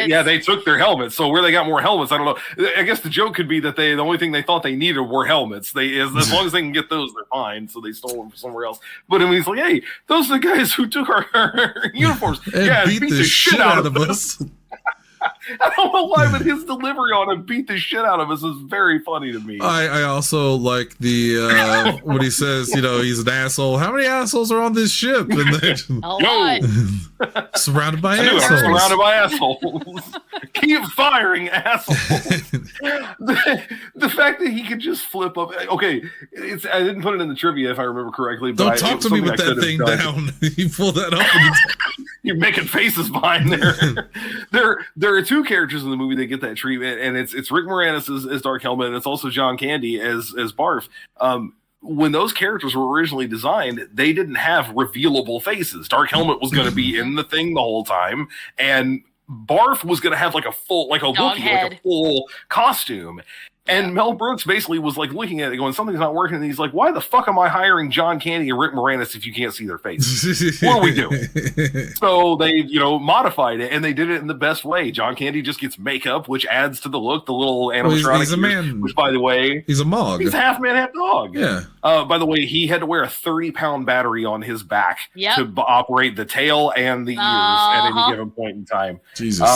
Yeah, they took their helmets. So where they got more helmets, I don't know. I guess the joke could be that the only thing they thought they needed were helmets. As long as they can get those, they're fine. So they stole them from somewhere else. But I mean, it's like, hey, those are the guys who took our uniforms. And beat the shit out of us. I don't know why, but his delivery on him beat the shit out of us is very funny to me. I also like the when he says, he's an asshole. How many assholes are on this ship? And they're A lot. surrounded by assholes. Surrounded by assholes. Keep firing assholes. the fact that he could just flip up. Okay, I didn't put it in the trivia if I remember correctly. But Don't talk to me with that thing down. You pull that up. You're making faces behind there. There are two characters in the movie that get that treatment, and it's Rick Moranis as Dark Helmet, and it's also John Candy as Barf. When those characters were originally designed, they didn't have revealable faces. Dark Helmet was going to be in the thing the whole time, and Barf was going to have like a Wookiee, like a full costume. And Mel Brooks basically was like looking at it going, something's not working. And he's like, why the fuck am I hiring John Candy and Rick Moranis if you can't see their faces? What are we doing? So they, modified it, and they did it in the best way. John Candy just gets makeup, which adds to the look, the little animatronic. He's a man. Which, by the way, he's a Mog. He's half man, half dog. Yeah. By the way, he had to wear a 30-pound battery on his back to operate the tail and the ears at any given point in time. Jesus.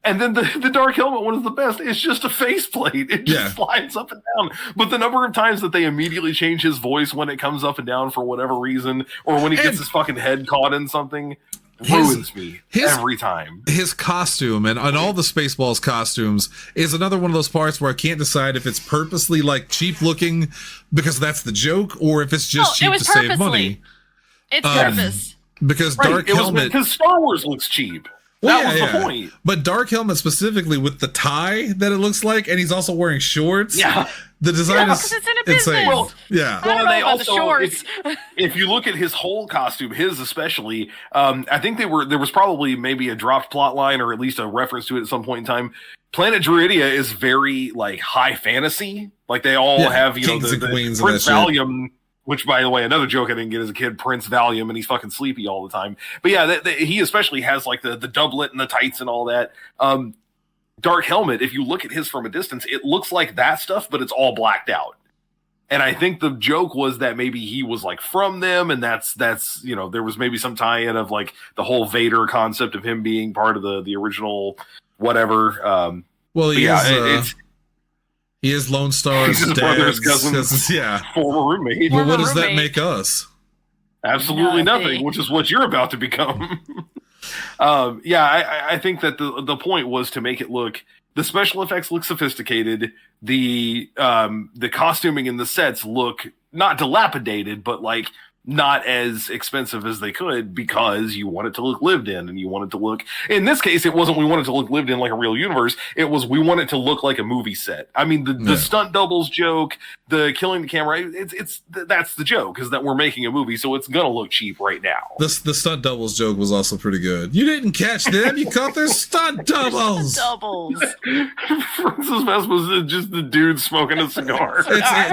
And then the Dark Helmet one is the best. It's just a faceplate. It just slides up and down. But the number of times that they immediately change his voice when it comes up and down for whatever reason, or when he gets his fucking head caught in something, ruins me every time. His costume and all the Spaceballs costumes is another one of those parts where I can't decide if it's purposely like cheap looking because that's the joke, or if it's just cheap to save money. It's purpose. Because Dark Helmet, because Star Wars looks cheap. That was the point. But Dark Helmet specifically with the tie that it looks like, and he's also wearing shorts. Yeah. The design is insane. Well, yeah. I don't know about the shorts. If you look at his whole costume, his especially, I think there was probably maybe a dropped plot line or at least a reference to it at some point in time. Planet Druidia is very like high fantasy. Like they all have, kings and queens Prince and that Valium. Shit. Which, by the way, another joke I didn't get as a kid, Prince Valium, and he's fucking sleepy all the time. But yeah, he especially has like the doublet and the tights and all that. Dark Helmet, if you look at his from a distance, it looks like that stuff, but it's all blacked out. And I think the joke was that maybe he was like from them, and that's there was maybe some tie-in of like the whole Vader concept of him being part of the original whatever. He is Lone Star's dad's cousin. Yeah. Former roommate. Well, what does that make us? Absolutely nothing, which is what you're about to become. I think that the point was to make it look, the special effects look sophisticated. The costuming and the sets look not dilapidated, but like not as expensive as they could, because you want it to look lived in, and you want it to look, in this case, it wasn't we want it to look lived in like a real universe. It was we want it to look like a movie set. I mean, the stunt doubles joke, the killing the camera, that's the joke, is that we're making a movie, so it's gonna look cheap right now. The stunt doubles joke was also pretty good. You didn't catch them, you caught their stunt doubles. Francis West was just the dude smoking a cigar.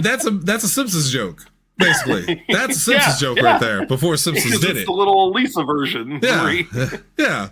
That's a Simpsons joke. Basically, that's a Simpsons joke right there. Before Simpsons did it, the little Lisa version. Yeah.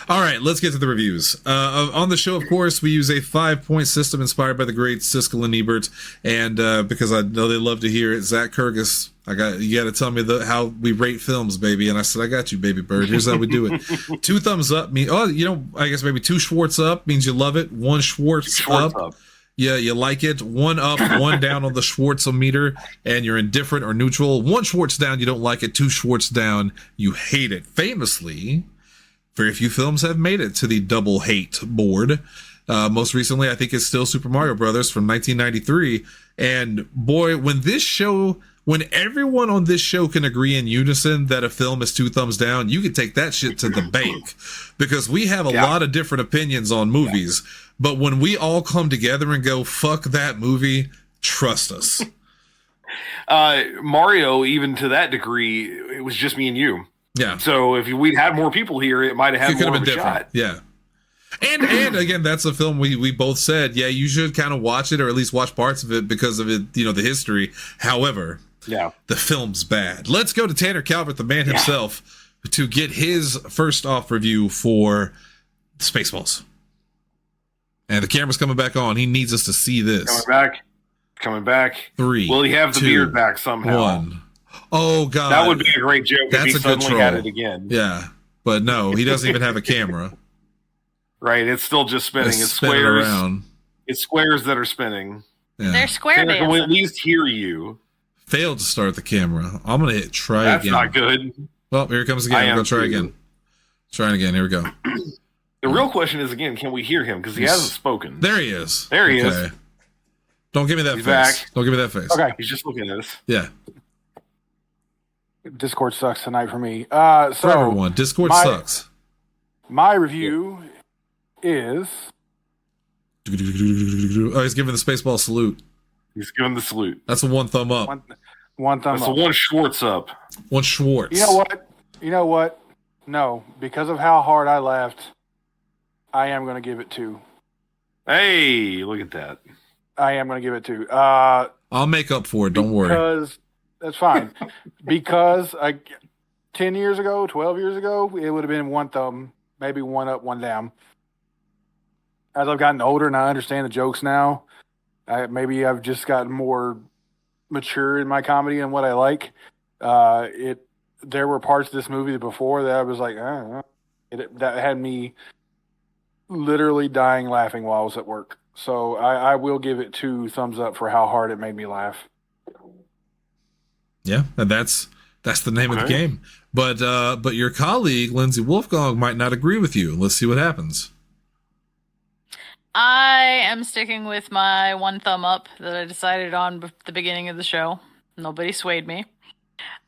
All right, let's get to the reviews. On the show, of course, we use a 5-point system inspired by the great Siskel and Ebert, and because I know they love to hear it, Zach Kirkus. You got to tell me how we rate films, baby. And I said, I got you, baby bird. Here's how we do it. 2 thumbs up mean, I guess maybe 2 Schwartz up means you love it. 1 Schwartz up. Yeah, you like it. 1 up, 1 down on the Schwartzometer, and you're indifferent or neutral. 1 Schwartz down, you don't like it. 2 Schwartz down, you hate it. Famously, very few films have made it to the double hate board. Most recently, I think it's still Super Mario Brothers from 1993. And boy, when everyone on this show can agree in unison that a film is 2 thumbs down, you can take that shit to the bank, because we have a lot of different opinions on movies. But when we all come together and go, fuck that movie, trust us. Mario, even to that degree, it was just me and you. Yeah. So if we'd had more people here, it might have had more of a shot. Yeah. And again, that's a film we both said, yeah, you should kind of watch it, or at least watch parts of it because of it, the history. However, the film's bad. Let's go to Tanner Calvert, the man himself. to get his first off review for Spaceballs. And the camera's coming back on. He needs us to see this. Coming back. 3. Will he have the beard back somehow? 1. Oh God, that would be a great joke That's if he suddenly had it again. Yeah, but no, he doesn't even have a camera. Right, it's still just spinning. It's spinning squares around. It's squares that are spinning. Yeah. They're square Can we dancing. at least hear you? Failed to start the camera. I'm gonna hit try That's again. not good. Well, here it comes again. We're gonna try again. Trying again. Here we go. The real question is again, can we hear him? Because he hasn't spoken. There he is. There he is. Don't give me that He's face. back. Don't give me that face. Okay. He's just looking at us. Yeah. Discord sucks tonight for me. For So everyone, Discord sucks. my review is Oh, he's giving the Spaceball salute. He's giving the salute. That's a 1 thumb up. one thumb That's up. the one Schwartz up. 1 Schwartz. You know what? No, because of how hard I laughed, I am going to give it 2. Hey, look at that. I am going to give it 2. I'll make up for it. Don't worry. Because that's fine. Because 10 years ago, 12 years ago, it would have been 1 thumb, maybe 1 up, 1 down. As I've gotten older and I understand the jokes now, maybe I've just gotten more mature in my comedy and what I like. There were parts of this movie before that I was like, that had me literally dying laughing while I was at work. So I will give it 2 thumbs up for how hard it made me laugh. Yeah, and that's the name of the game. But your colleague Lindsay Wolfgang might not agree with you. Let's see what happens. I am sticking with my 1 thumb up that I decided on at the beginning of the show. Nobody swayed me.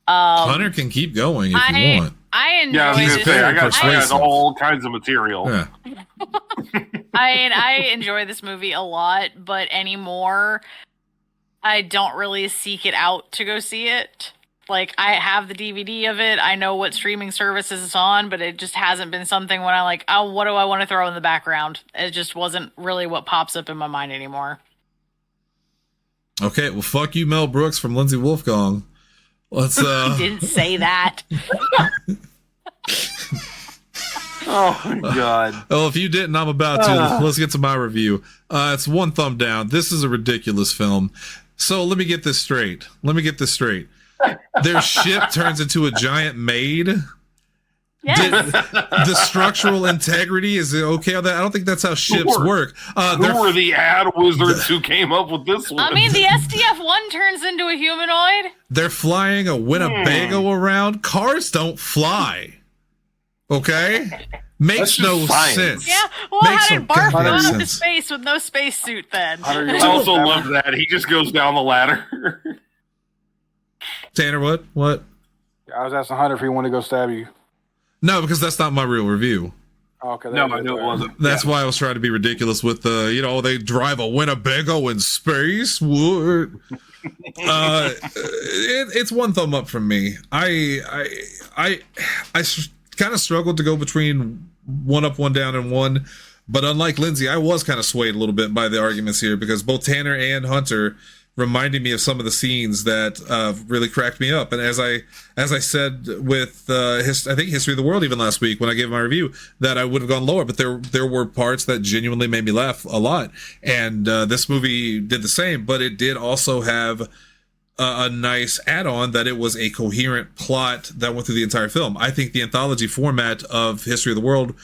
Hunter can keep going if you want. I enjoy Yeah, I was this. going to say, I got persuasive. all kinds of material. Yeah. I enjoy this movie a lot, but anymore, I don't really seek it out to go see it. Like, I have the DVD of it. I know what streaming services it's on, but it just hasn't been something when I like, oh, what do I want to throw in the background? It just wasn't really what pops up in my mind anymore. Okay, well, fuck you, Mel Brooks from Lindsay Wolfgang. Let's He didn't say that. Oh, my God. Oh, if you didn't, I'm about to. Let's get to my review. It's 1 thumb down. This is a ridiculous film. So let me get this straight. Their ship turns into a giant maid. Yes. The structural integrity, is it okay on that? I don't think that's how ships work. Who were the ad wizards who came up with this one? I mean, the SDF-1 turns into a humanoid. They're flying a Winnebago around. Cars don't fly. Okay? Makes no sense. Yeah, well, Makes how some did Barf go goddamn into sense. space with no spacesuit then? I also love that. He just goes down the ladder. Tanner, what? I was asking Hunter if he wanted to go stab you. No, because that's not my real review. Oh, okay. No, I knew it wasn't. That's why I was trying to be ridiculous with the, they drive a Winnebago in space. What? It's 1 thumb up from me. I kind of struggled to go between 1 up, 1 down, and 1. But unlike Lindsay, I was kind of swayed a little bit by the arguments here because both Tanner and Hunter reminded me of some of the scenes that really cracked me up. And as I said with I think History of the World even last week when I gave my review, that I would have gone lower, but there were parts that genuinely made me laugh a lot. And this movie did the same, but it did also have a nice add-on that it was a coherent plot that went through the entire film. I think the anthology format of History of the World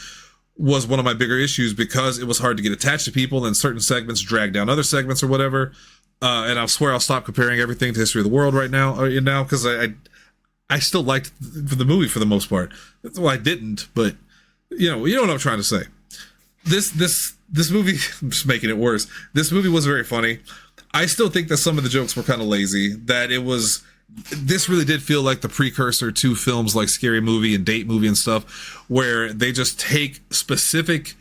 was one of my bigger issues because it was hard to get attached to people and certain segments drag down other segments or whatever. And I swear I'll stop comparing everything to History of the World right now, because I still liked the movie for the most part. That's why I didn't, but you know what I'm trying to say. This movie, I'm just making it worse. This movie was very funny. I still think that some of the jokes were kind of lazy. This really did feel like the precursor to films like Scary Movie and Date Movie and stuff, where they just take specific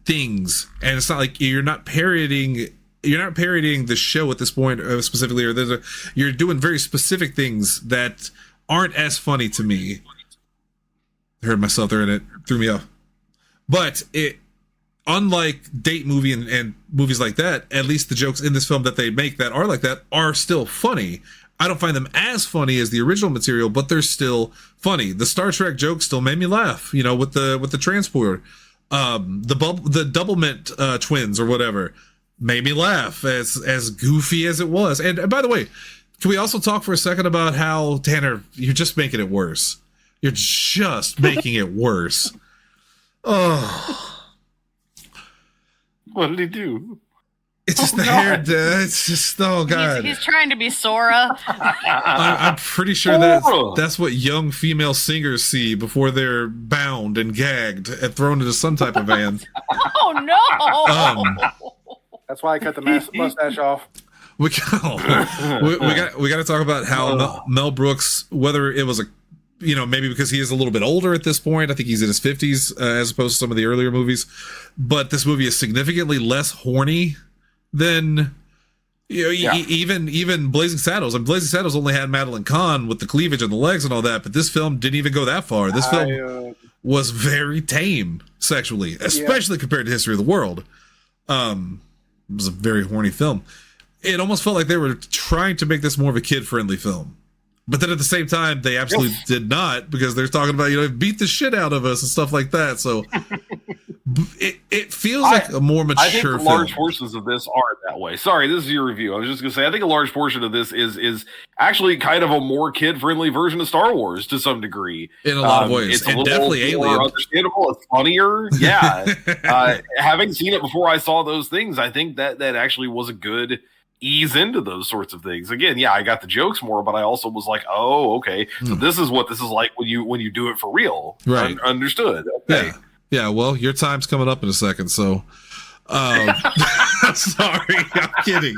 things, and it's not like you're not parodying the show at this point specifically, or you're doing very specific things that aren't as funny to me. I heard myself there and it threw me off. But unlike Date Movie and movies like that, at least the jokes in this film that they make that are like that are still funny. I don't find them as funny as the original material, but they're still funny. The Star Trek joke still made me laugh, you know, with the transporter. The Doublemint twins or whatever made me laugh, as goofy as it was. And by the way, can we also talk for a second about how, Tanner, you're just making it worse. You're just making it worse. Oh. What did he do? It's just the hair. It's just, oh God. He's trying to be Sora. I'm pretty sure that's what young female singers see before they're bound and gagged and thrown into some type of van. Oh no! That's why I cut the mustache off. We got to talk about how Mel Brooks, whether it was maybe because he is a little bit older at this point. I think he's in his 50s as opposed to some of the earlier movies. But this movie is significantly less horny than even Blazing Saddles. And Blazing Saddles only had Madeline Kahn with the cleavage and the legs and all that. But this film didn't even go that far. This film was very tame sexually, especially compared to History of the World. It was a very horny film. It almost felt like they were trying to make this more of a kid-friendly film. But then at the same time, they absolutely did not, because they're talking about, beat the shit out of us and stuff like that. So it feels like a more mature film. I think large portions of this are that way. Sorry, this is your review. I was just going to say, I think a large portion of this is actually kind of a more kid-friendly version of Star Wars to some degree. In a lot of ways. It's a definitely more Alien. Understandable. It's funnier. Yeah. Having seen it before I saw those things, I think that actually was a good ease into those sorts of things. Again, I got the jokes more, but I also was like, oh, okay, so this is what this is like when you do it for real. Right. Understood. Okay. Yeah, well, your time's coming up in a second, so sorry, I'm kidding.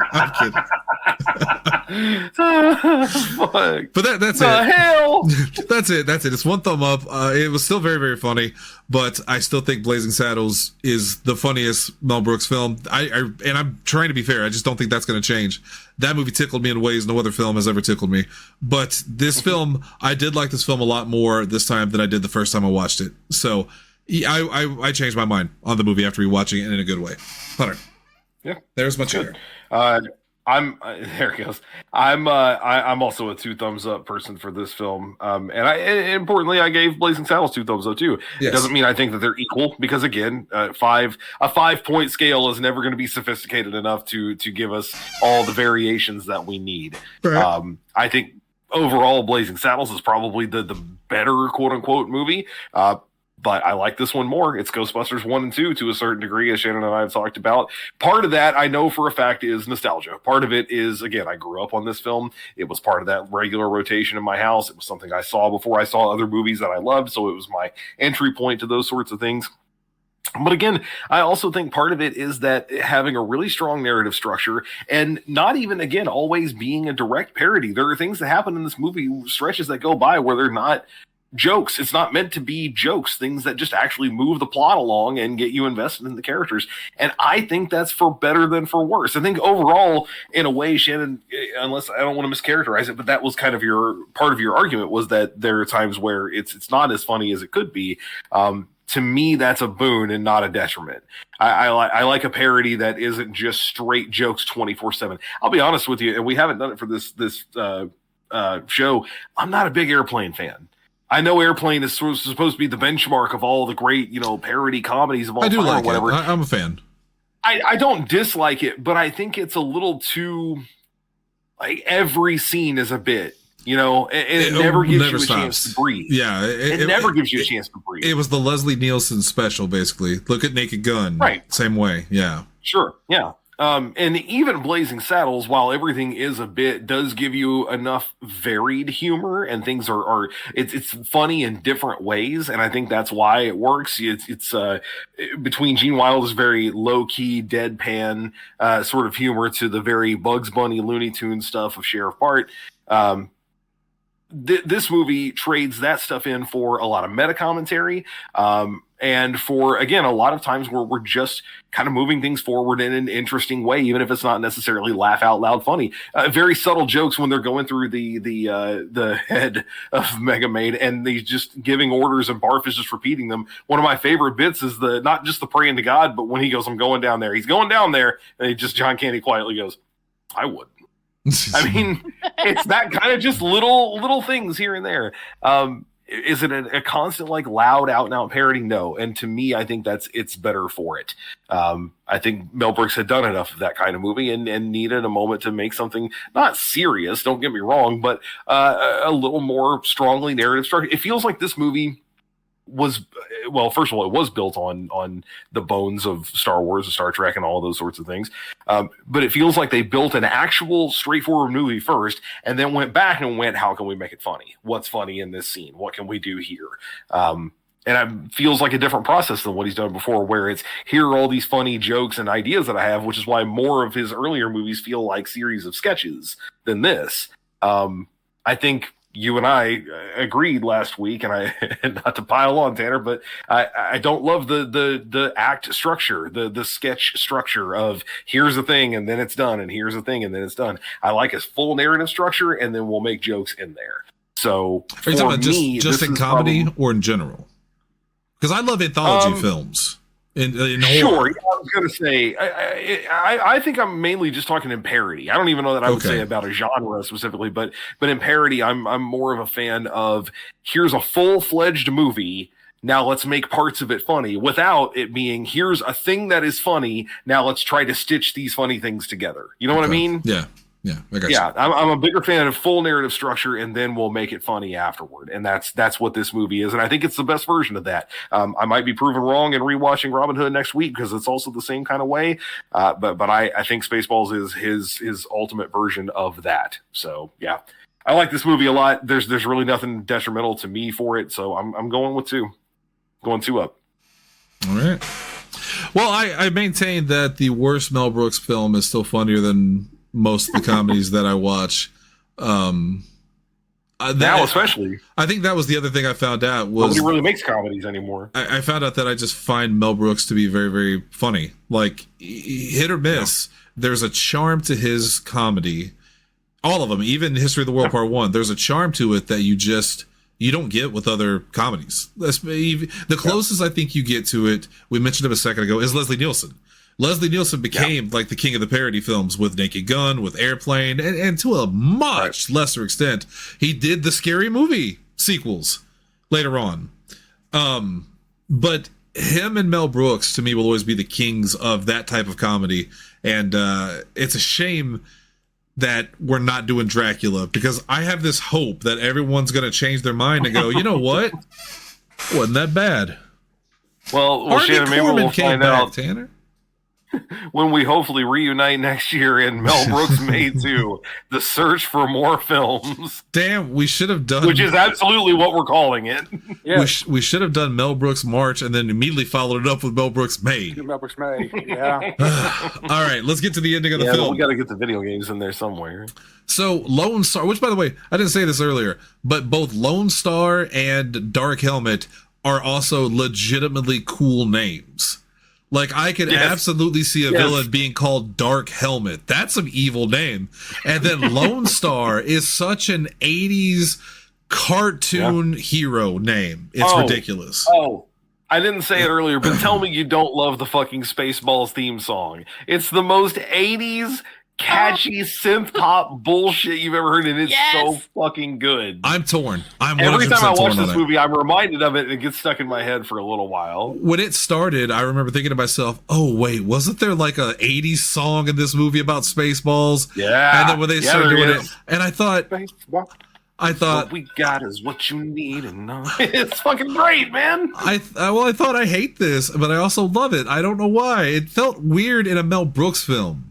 But that's it. Hell? That's it. It's one thumb up. It was still very, very funny, but I still think Blazing Saddles is the funniest Mel Brooks film. And I'm trying to be fair. I just don't think that's going to change. That movie tickled me in ways no other film has ever tickled me. But this film, I did like this film a lot more this time than I did the first time I watched it. So I changed my mind on the movie after rewatching it in a good way. Hunter. Yeah. There's my chair. There it goes. I'm also a 2 thumbs up person for this film. And importantly, I gave Blazing Saddles 2 thumbs up too. Yes. It doesn't mean I think that they're equal, because again, a 5-point scale is never going to be sophisticated enough to give us all the variations that we need. Right. I think overall Blazing Saddles is probably the better quote unquote movie. But I like this one more. It's Ghostbusters 1 and 2 to a certain degree, as Shannon and I have talked about. Part of that, I know for a fact, is nostalgia. Part of it is, again, I grew up on this film. It was part of that regular rotation in my house. It was something I saw before I saw other movies that I loved, so it was my entry point to those sorts of things. But again, I also think part of it is that having a really strong narrative structure and not even, again, always being a direct parody. There are things that happen in this movie, stretches that go by where they're not jokes. It's not meant to be jokes, things that just actually move the plot along and get you invested in the characters. And I think that's for better than for worse. I think overall, in a way, Shannon, unless I don't want to mischaracterize it, but that was kind of part of your argument, was that there are times where it's not as funny as it could be. To me, that's a boon and not a detriment. I like a parody that isn't just straight jokes 24/7. I'll be honest with you, and we haven't done it for this show. I'm not a big Airplane fan. I know Airplane is supposed to be the benchmark of all the great, parody comedies of all time or whatever. I'm a fan. I don't dislike it, but I think it's a little too, like, every scene is a bit, and it never gives you a chance to breathe. Yeah. It never gives you a chance to breathe. It was the Leslie Nielsen special, basically. Look at Naked Gun. Right. Same way. Yeah. Sure. Yeah. And even Blazing Saddles, while everything is a bit, does give you enough varied humor, and things it's funny in different ways, and I think that's why it works. It's between Gene Wilder's very low key, deadpan sort of humor to the very Bugs Bunny, Looney Tunes stuff of Sheriff Bart. This movie trades that stuff in for a lot of meta commentary. And for, again, a lot of times where we're just kind of moving things forward in an interesting way, even if it's not necessarily laugh out loud funny. Very subtle jokes when they're going through the head of Mega Maid, and he's just giving orders and Barf is just repeating them. One of my favorite bits is not just the praying to God, but when he goes, "I'm going down there." He's going down there, and John Candy quietly goes, "I would." I mean, it's that kind of just little things here and there. Is it a constant, like, loud out and out parody? No. And to me, I think it's better for it. I think Mel Brooks had done enough of that kind of movie and needed a moment to make something not serious, don't get me wrong, but a little more strongly narrative structure. It feels like this movie was, well, first of all, it was built on the bones of Star Wars and Star Trek and all those sorts of things. But it feels like they built an actual straightforward movie first and then went back and went, how can we make it funny? What's funny in this scene? What can we do here? And it feels like a different process than what he's done before, where it's, here are all these funny jokes and ideas that I have, which is why more of his earlier movies feel like series of sketches than this. I think you and I agreed last week, and not to pile on, Tanner, but I don't love the act structure, the sketch structure of here's the thing and then it's done, and here's the thing and then it's done. I like a full narrative structure, and then we'll make jokes in there. So are you talking about just in comedy or in general? Because I love anthology films. In sure, yeah, I was going to say, I think I'm mainly just talking in parody. I don't even know that I would say about a genre specifically, but in parody, I'm more of a fan of, here's a full-fledged movie, now let's make parts of it funny, without it being, here's a thing that is funny, now let's try to stitch these funny things together. You know what I mean? Yeah, I got you. I'm a bigger fan of full narrative structure, and then we'll make it funny afterward. And that's what this movie is. And I think it's the best version of that. I might be proven wrong in rewatching Robin Hood next week, because it's also the same kind of way. But I think Spaceballs is his ultimate version of that. So yeah, I like this movie a lot. There's really nothing detrimental to me for it. So I'm going with 2. Going 2 up. All right. Well, I maintain that the worst Mel Brooks film is still funnier than most of the comedies that I watch. Now especially. I think that was the other thing I found out was nobody really makes comedies anymore. I found out that I just find Mel Brooks to be very, very funny. Like, hit or miss. Yeah. There's a charm to his comedy. All of them, even History of the World Part 1, there's a charm to it that you don't get with other comedies. The closest I think you get to it, we mentioned him a second ago, is Leslie Nielsen. Leslie Nielsen became like the king of the parody films with Naked Gun, with Airplane, and to a much lesser extent, he did the Scary Movie sequels later on. But him and Mel Brooks, to me, will always be the kings of that type of comedy. And it's a shame that we're not doing Dracula, because I have this hope that everyone's going to change their mind and go, you know what? Wasn't that bad. Well, Shannon, maybe we'll find out, Tanner, when we hopefully reunite next year and Mel Brooks made to the search for more films. Damn, we should have done, which is absolutely what we're calling it. Yeah. We should have done Mel Brooks March and then immediately followed it up with Mel Brooks May. Mel Brooks May, yeah. All right, let's get to the ending of the film. We got to get the video games in there somewhere. So Lone Star, which by the way, I didn't say this earlier, but both Lone Star and Dark Helmet are also legitimately cool names. Like, I could absolutely see a villain being called Dark Helmet. That's an evil name. And then Lone Star is such an 80s cartoon hero name. It's ridiculous. Oh, I didn't say it earlier, but tell me you don't love the fucking Spaceballs theme song. It's the most 80s catchy synth pop bullshit you've ever heard, and it's so fucking good. I'm torn. Every time I watch this movie, I'm reminded of it, and it gets stuck in my head for a little while. When it started, I remember thinking to myself, oh wait, wasn't there like a 80s song in this movie about Spaceballs? Yeah. And then when they started doing it, and I thought what we got is what you need, and it's fucking great, man. I thought I hate this, but I also love it. I don't know why. It felt weird in a Mel Brooks film.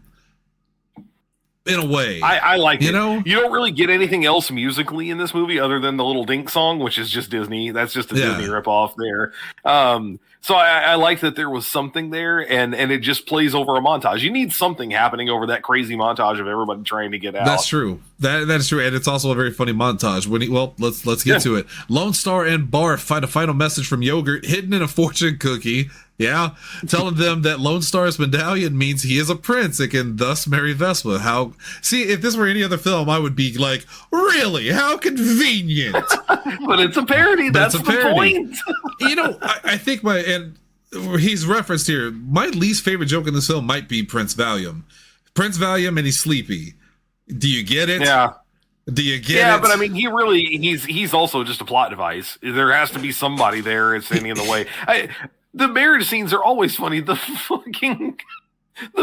In a way, I like it. You know, you don't really get anything else musically in this movie other than the little Dink song, which is just Disney. That's just a Disney ripoff there. So I like that there was something there, and it just plays over a montage. You need something happening over that crazy montage of everybody trying to get out. That's true. That is true, and it's also a very funny montage. Let's get to it. Lone Star and Barf find a final message from Yogurt hidden in a fortune cookie. Yeah, telling them that Lone Star's medallion means he is a prince and can thus marry Vespa. See, if this were any other film, I would be like, really? How convenient. But it's a parody. That's the point. You know, I think and he's referenced here, my least favorite joke in this film might be Prince Valium. Prince Valium, and he's sleepy. Do you get it? Yeah. Do you get it? Yeah, but I mean, he's also just a plot device. There has to be somebody there standing in the way. The marriage scenes are always funny. The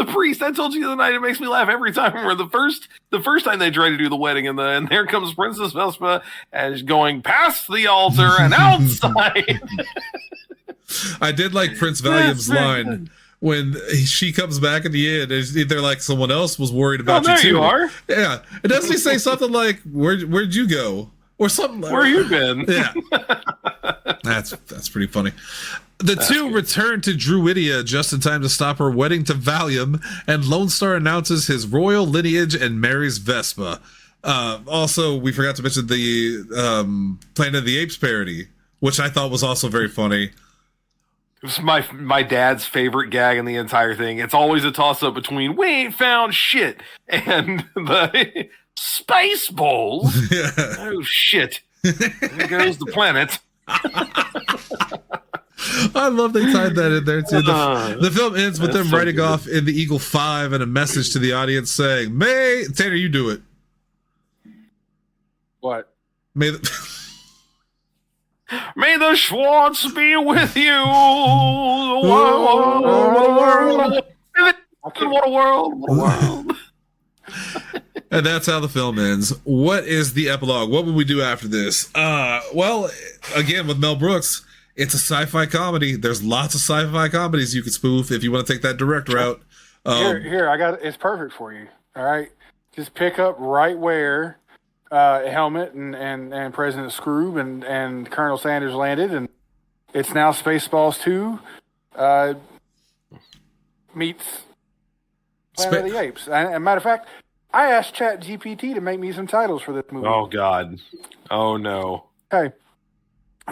priest, I told you the other night, it makes me laugh every time. Where the first time they try to do the wedding, and there comes Princess Vespa and she's going past the altar and outside. I did like Prince Valium's line when she comes back at the end. They're like, someone else was worried about you too. You are. Yeah, and doesn't he say something like, "Where'd you go?" or something? Where you been? Yeah, that's pretty funny. The two return to Druidia just in time to stop her wedding to Valium, and Lone Star announces his royal lineage and marries Vespa. Also, we forgot to mention the Planet of the Apes parody, which I thought was also very funny. It was my dad's favorite gag in the entire thing. It's always a toss-up between "we ain't found shit" and the Spaceballs. Yeah. Oh, shit. There goes the planet. I love they tied that in there too. The film ends with them riding off in the Eagle 5 and a message to the audience saying, Tanner, you do it. What? May the Schwartz be with you. What a world. And that's how the film ends. What is the epilogue? What would we do after this? Well, again, with Mel Brooks, it's a sci-fi comedy. There's lots of sci-fi comedies you could spoof if you want to take that direct route. Here, I got it's perfect for you. All right, just pick up right where Helmet and President Scroob and Colonel Sanders landed, and it's now Spaceballs 2 meets Planet of the Apes. And matter of fact, I asked ChatGPT to make me some titles for this movie. Oh God! Oh no! Okay.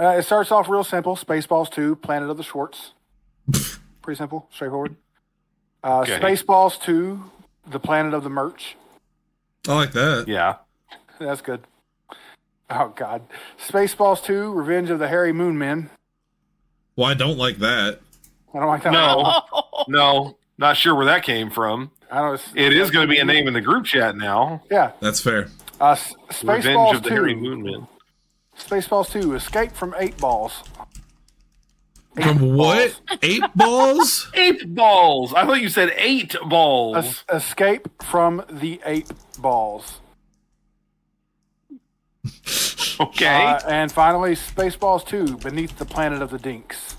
It starts off real simple. Spaceballs 2, Planet of the Schwartz. Pretty simple, straightforward. Okay. Spaceballs 2, The Planet of the Merch. I like that. Yeah. That's good. Oh, God. Spaceballs 2, Revenge of the Hairy Moon Men. Well, I don't like that. I don't like that. No. Not sure where that came from. It is going to be a name in the group chat now. Yeah. That's fair. Spaceballs 2. of the Hairy Moon Men. Spaceballs 2, Escape from 8 Balls. From what? 8 balls? 8 balls. I thought you said 8 balls. Escape from the 8 balls. Okay. And finally, Spaceballs 2, Beneath the Planet of the Dinks.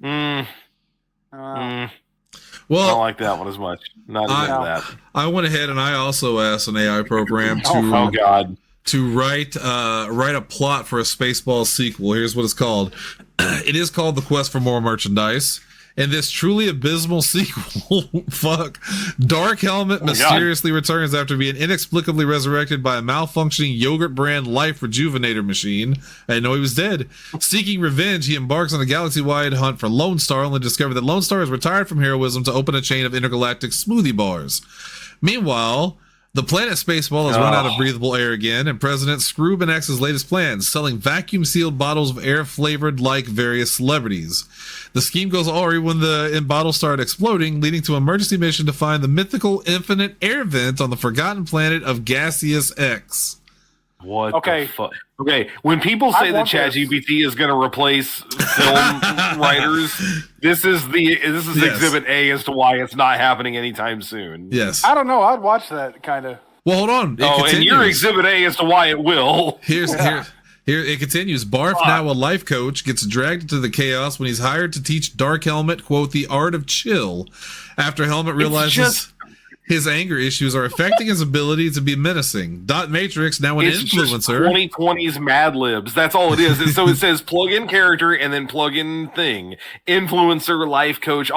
Well, I don't like that one as much. Not into that. I went ahead and I also asked an AI program oh God. to write a plot for a Spaceballs sequel. Here's what it's called. It is called The Quest for More Merchandise. In this truly abysmal sequel, Dark Helmet mysteriously returns after being inexplicably resurrected by a malfunctioning yogurt brand life rejuvenator machine. I didn't know he was dead. Seeking revenge, he embarks on a galaxy-wide hunt for Lone Star, only to discover that Lone Star is retired from heroism to open a chain of intergalactic smoothie bars. Meanwhile, the planet Spaceball has run out of breathable air again, and President Scroob enacts his latest plans, selling vacuum-sealed bottles of air flavored like various celebrities. The scheme goes awry when the bottles start exploding, leading to an emergency mission to find the mythical infinite air vent on the forgotten planet of Gaseous X. What the fuck? Okay, when people say that ChatGPT is going to replace film writers, this is Exhibit A as to why it's not happening anytime soon. Yes. I don't know. I'd watch that kind of. Well, hold on. And you're Exhibit A as to why it will. Here it continues. Barf, now a life coach, gets dragged into the chaos when he's hired to teach Dark Helmet, quote, the art of chill. After Helmet realizes his anger issues are affecting his ability to be menacing. Dot Matrix, now an influencer. 2020's Mad Libs. That's all it is. And so it says plug in character and then plug in thing. Influencer, life coach,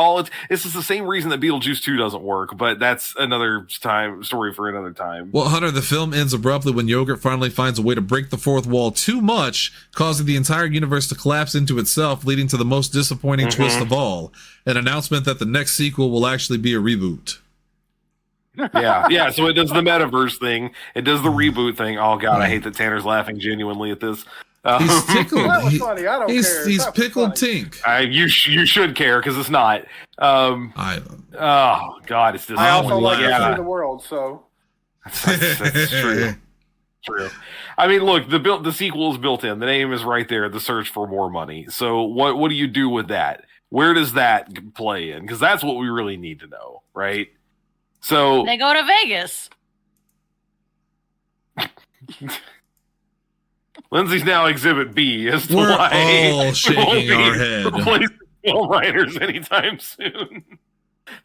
this is the same reason that Beetlejuice 2 doesn't work, but that's another story for another time. Well, Hunter, the film ends abruptly when Yogurt finally finds a way to break the fourth wall too much, causing the entire universe to collapse into itself, leading to the most disappointing twist of all. An announcement that the next sequel will actually be a reboot. Yeah. So it does the metaverse thing. It does the reboot thing. Oh God, I hate that Tanner's laughing genuinely at this. He's tickled. That was funny. I don't care. He's That was pickled funny. Tink. You should care because it's not. Oh God, it's just. I also like to yeah. see the world, so That's true. True. I mean, look, the sequel is built in. The name is right there. The search for more money. So what do you do with that? Where does that play in? Because that's what we really need to know, right? So They go to Vegas. Lindsay's now Exhibit B as to We're why all shaking our head. replacing film writers anytime soon.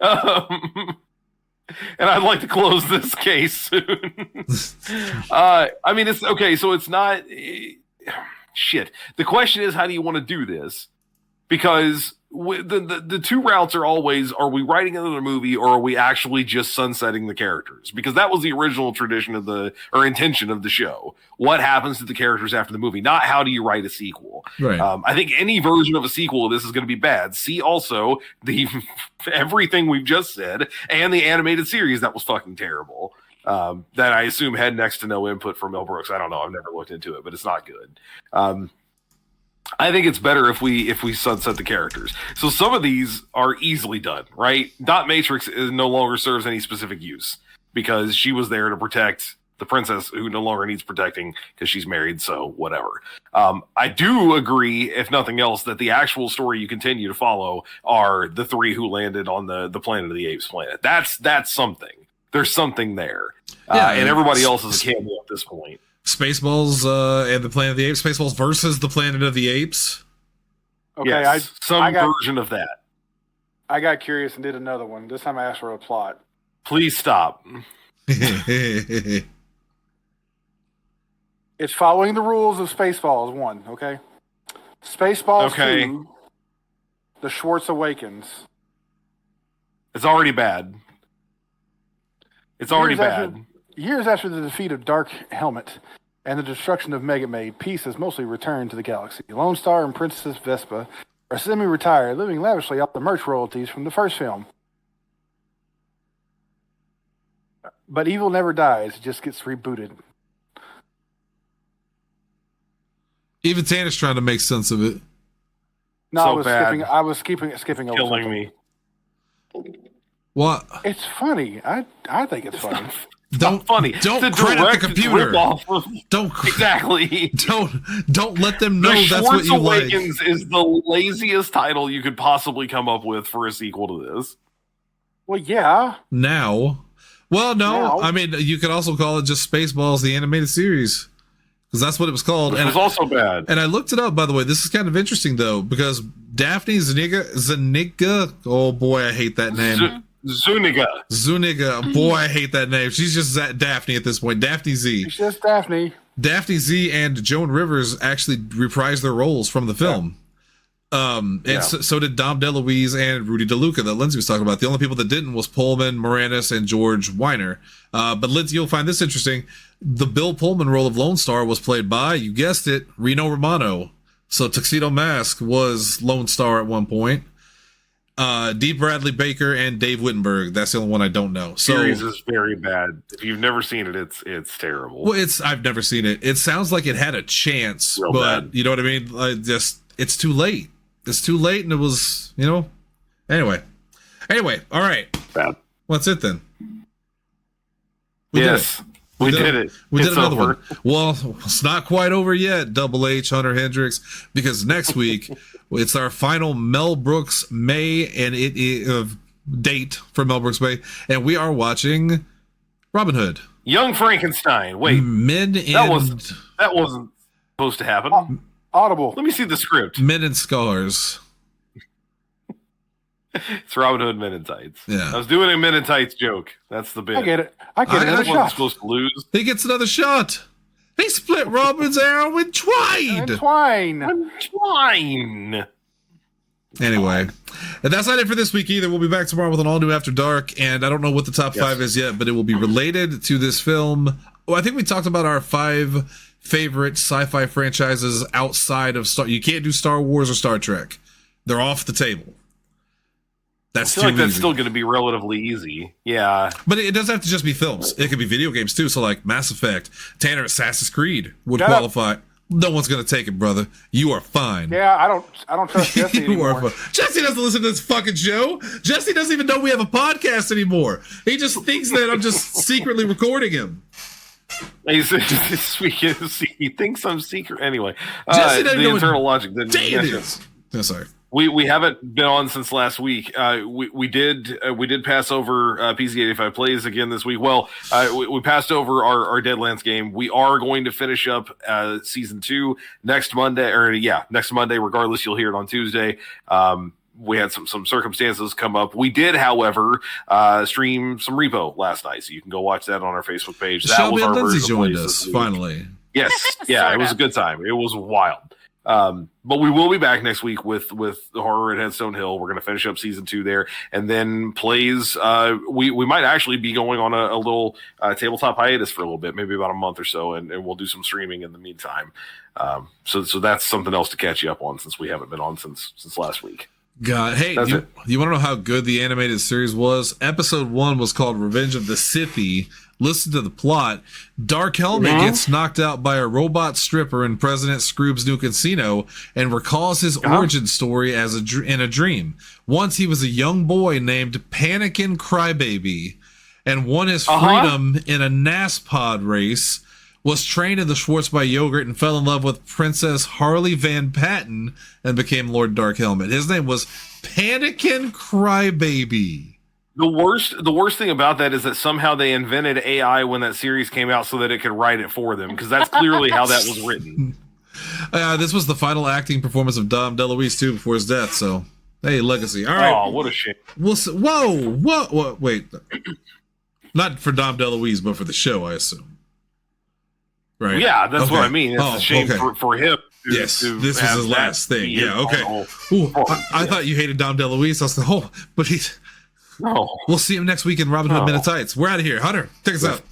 And I'd like to close this case soon. I mean, it's okay. So it's not shit. The question is, how do you want to do this? Because the two routes are always: are we writing another movie, or are we actually just sunsetting the characters? Because that was the original tradition of intention of the show. What happens to the characters after the movie? Not how do you write a sequel. Right. I think any version of a sequel of this is going to be bad. See also everything we've just said, and the animated series that was fucking terrible. That I assume had next to no input from Mel Brooks. I don't know. I've never looked into it, but it's not good. I think it's better if we sunset the characters. So some of these are easily done, right? Dot Matrix no longer serves any specific use because she was there to protect the princess who no longer needs protecting because she's married, so whatever. I do agree, if nothing else, that the actual story you continue to follow are the three who landed on the Planet of the Apes planet. That's something. There's something there. And everybody else is a cameo at this point. Spaceballs and the Planet of the Apes. Spaceballs versus the Planet of the Apes. okay. Yes, version of that. I got curious and did another one. This time I asked for a plot. Please stop. It's following the rules of Spaceballs 1, okay? Spaceballs 2, The Schwartz Awakens. It's already bad. It's already bad. Years after the defeat of Dark Helmet and the destruction of Mega Maid, peace has mostly returned to the galaxy. Lone Star and Princess Vespa are semi-retired, living lavishly off the merch royalties from the first film. But evil never dies; it just gets rebooted. Even Tanner's trying to make sense of it. No, So I was bad. skipping. I was skipping over. Killing something. me. What? It's funny. I think it's funny. Don't Funny. Don't It's a credit direct the computer. rip-off of- Don't Exactly. don't let them know The that's what Schwartz you like. Awakens is the laziest title you could possibly come up with for a sequel to this. Well, yeah. Now, well, no, Now. I mean you could also call it just Spaceballs, the animated series, because that's what it was called. It was also bad. And I looked it up, by the way. This is kind of interesting though, because Daphne Zuniga. Oh boy, I hate that name. Zuniga. Boy, I hate that name. She's just Daphne at this point. Daphne Z. It's just Daphne. Daphne Z and Joan Rivers actually reprised their roles from the film. And so did Dom DeLuise and Rudy DeLuca that Lindsay was talking about. The only people that didn't was Pullman, Moranis, and George Weiner. But Lindsay, you'll find this interesting. The Bill Pullman role of Lone Star was played by, you guessed it, Reno Romano. So Tuxedo Mask was Lone Star at one point. D. Bradley Baker and Dave Wittenberg. That's the only one I don't know. So Series is very bad. If you've never seen it, it's terrible. Well, I've never seen it. It sounds like it had a chance, Real but bad. you know what I mean? It's too late. It's too late, and it was, Anyway, all right. Bad. What's it then? We did it. We did It's another over. one. Well, it's not quite over yet, Double H, Hunter Hendricks, because next week it's our final Mel Brooks May date for Mel Brooks May, and we are watching Robin Hood. Young Frankenstein. Wait, Men in that wasn't supposed to happen. Audible. Let me see the script. Men in Scars. It's Robin Hood Men in Tights. Yeah. I was doing a Men in Tights joke. That's the bit. I get it. I get I another wasn't shot. supposed to lose. He gets another shot. He split Robin's arrow in twine. Twine. Twine. Anyway, and that's not it for this week either. We'll be back tomorrow with an all new After Dark, and I don't know what the top 5 is yet, but it will be related to this film. Well, I think we talked about our 5 favorite sci-fi franchises outside of Star. You can't do Star Wars or Star Trek; they're off the table. That's I feel too like that's easy. still going to be relatively easy. Yeah. But it doesn't have to just be films. It could be video games too. So like Mass Effect, Tanner, Assassin's Creed would Shut up. qualify. No one's gonna take it, brother. You are fine. Yeah, I don't trust Jesse You anymore. are fine. Jesse doesn't listen to this fucking show. Jesse doesn't even know we have a podcast anymore. He just thinks that I'm just secretly recording him. He thinks I'm secret. Anyway, Jesse the internal logic. Day it is. No, sorry. We haven't been on since last week. We did pass over PC85 plays again this week. Well, we passed over our Deadlands game. We are going to finish up season 2 next Monday. Next Monday. Regardless, you'll hear it on Tuesday. We had some circumstances come up. We did, however, stream some Repo last night, so you can go watch that on our Facebook page. That Shelby was our and Lindsay version of joined plays us this week. finally. Yes, yeah, it was a good time. It was wild. But we will be back next week with Horror at Headstone Hill. We're going to finish up season 2 there, and then plays. We might actually be going on a little tabletop hiatus for a little bit, maybe about a month or so, and we'll do some streaming in the meantime. So that's something else to catch you up on since we haven't been on since last week. God, hey, you want to know how good the animated series was? Episode 1 was called Revenge of the Sithy. Listen to the plot. Dark Helmet gets knocked out by a robot stripper in President Scrooge's new casino and recalls his origin story as in a dream. Once he was a young boy named Panikin Crybaby and won his freedom in a NASPOD race, was trained in the Schwartz by Yogurt and fell in love with Princess Harley Van Patten and became Lord Dark Helmet. His name was Panikin Crybaby. The worst thing about that is that somehow they invented AI when that series came out so that it could write it for them, because that's clearly how that was written. This was the final acting performance of Dom DeLuise too before his death. So, hey, legacy. All right. Oh, what a shame. We'll see. Whoa, wait. Not for Dom DeLuise, but for the show, I assume. Right. Yeah, that's what I mean. It's a shame for him. Yes, this was his last thing. Yeah, okay. Ooh, I thought you hated Dom DeLuise. I was like, but he's... No. We'll see him next week in Robin Hood Men in Tights. We're out of here. Hunter, take us out.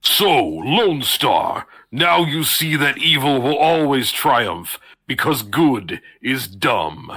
So, Lone Star, now you see that evil will always triumph because good is dumb.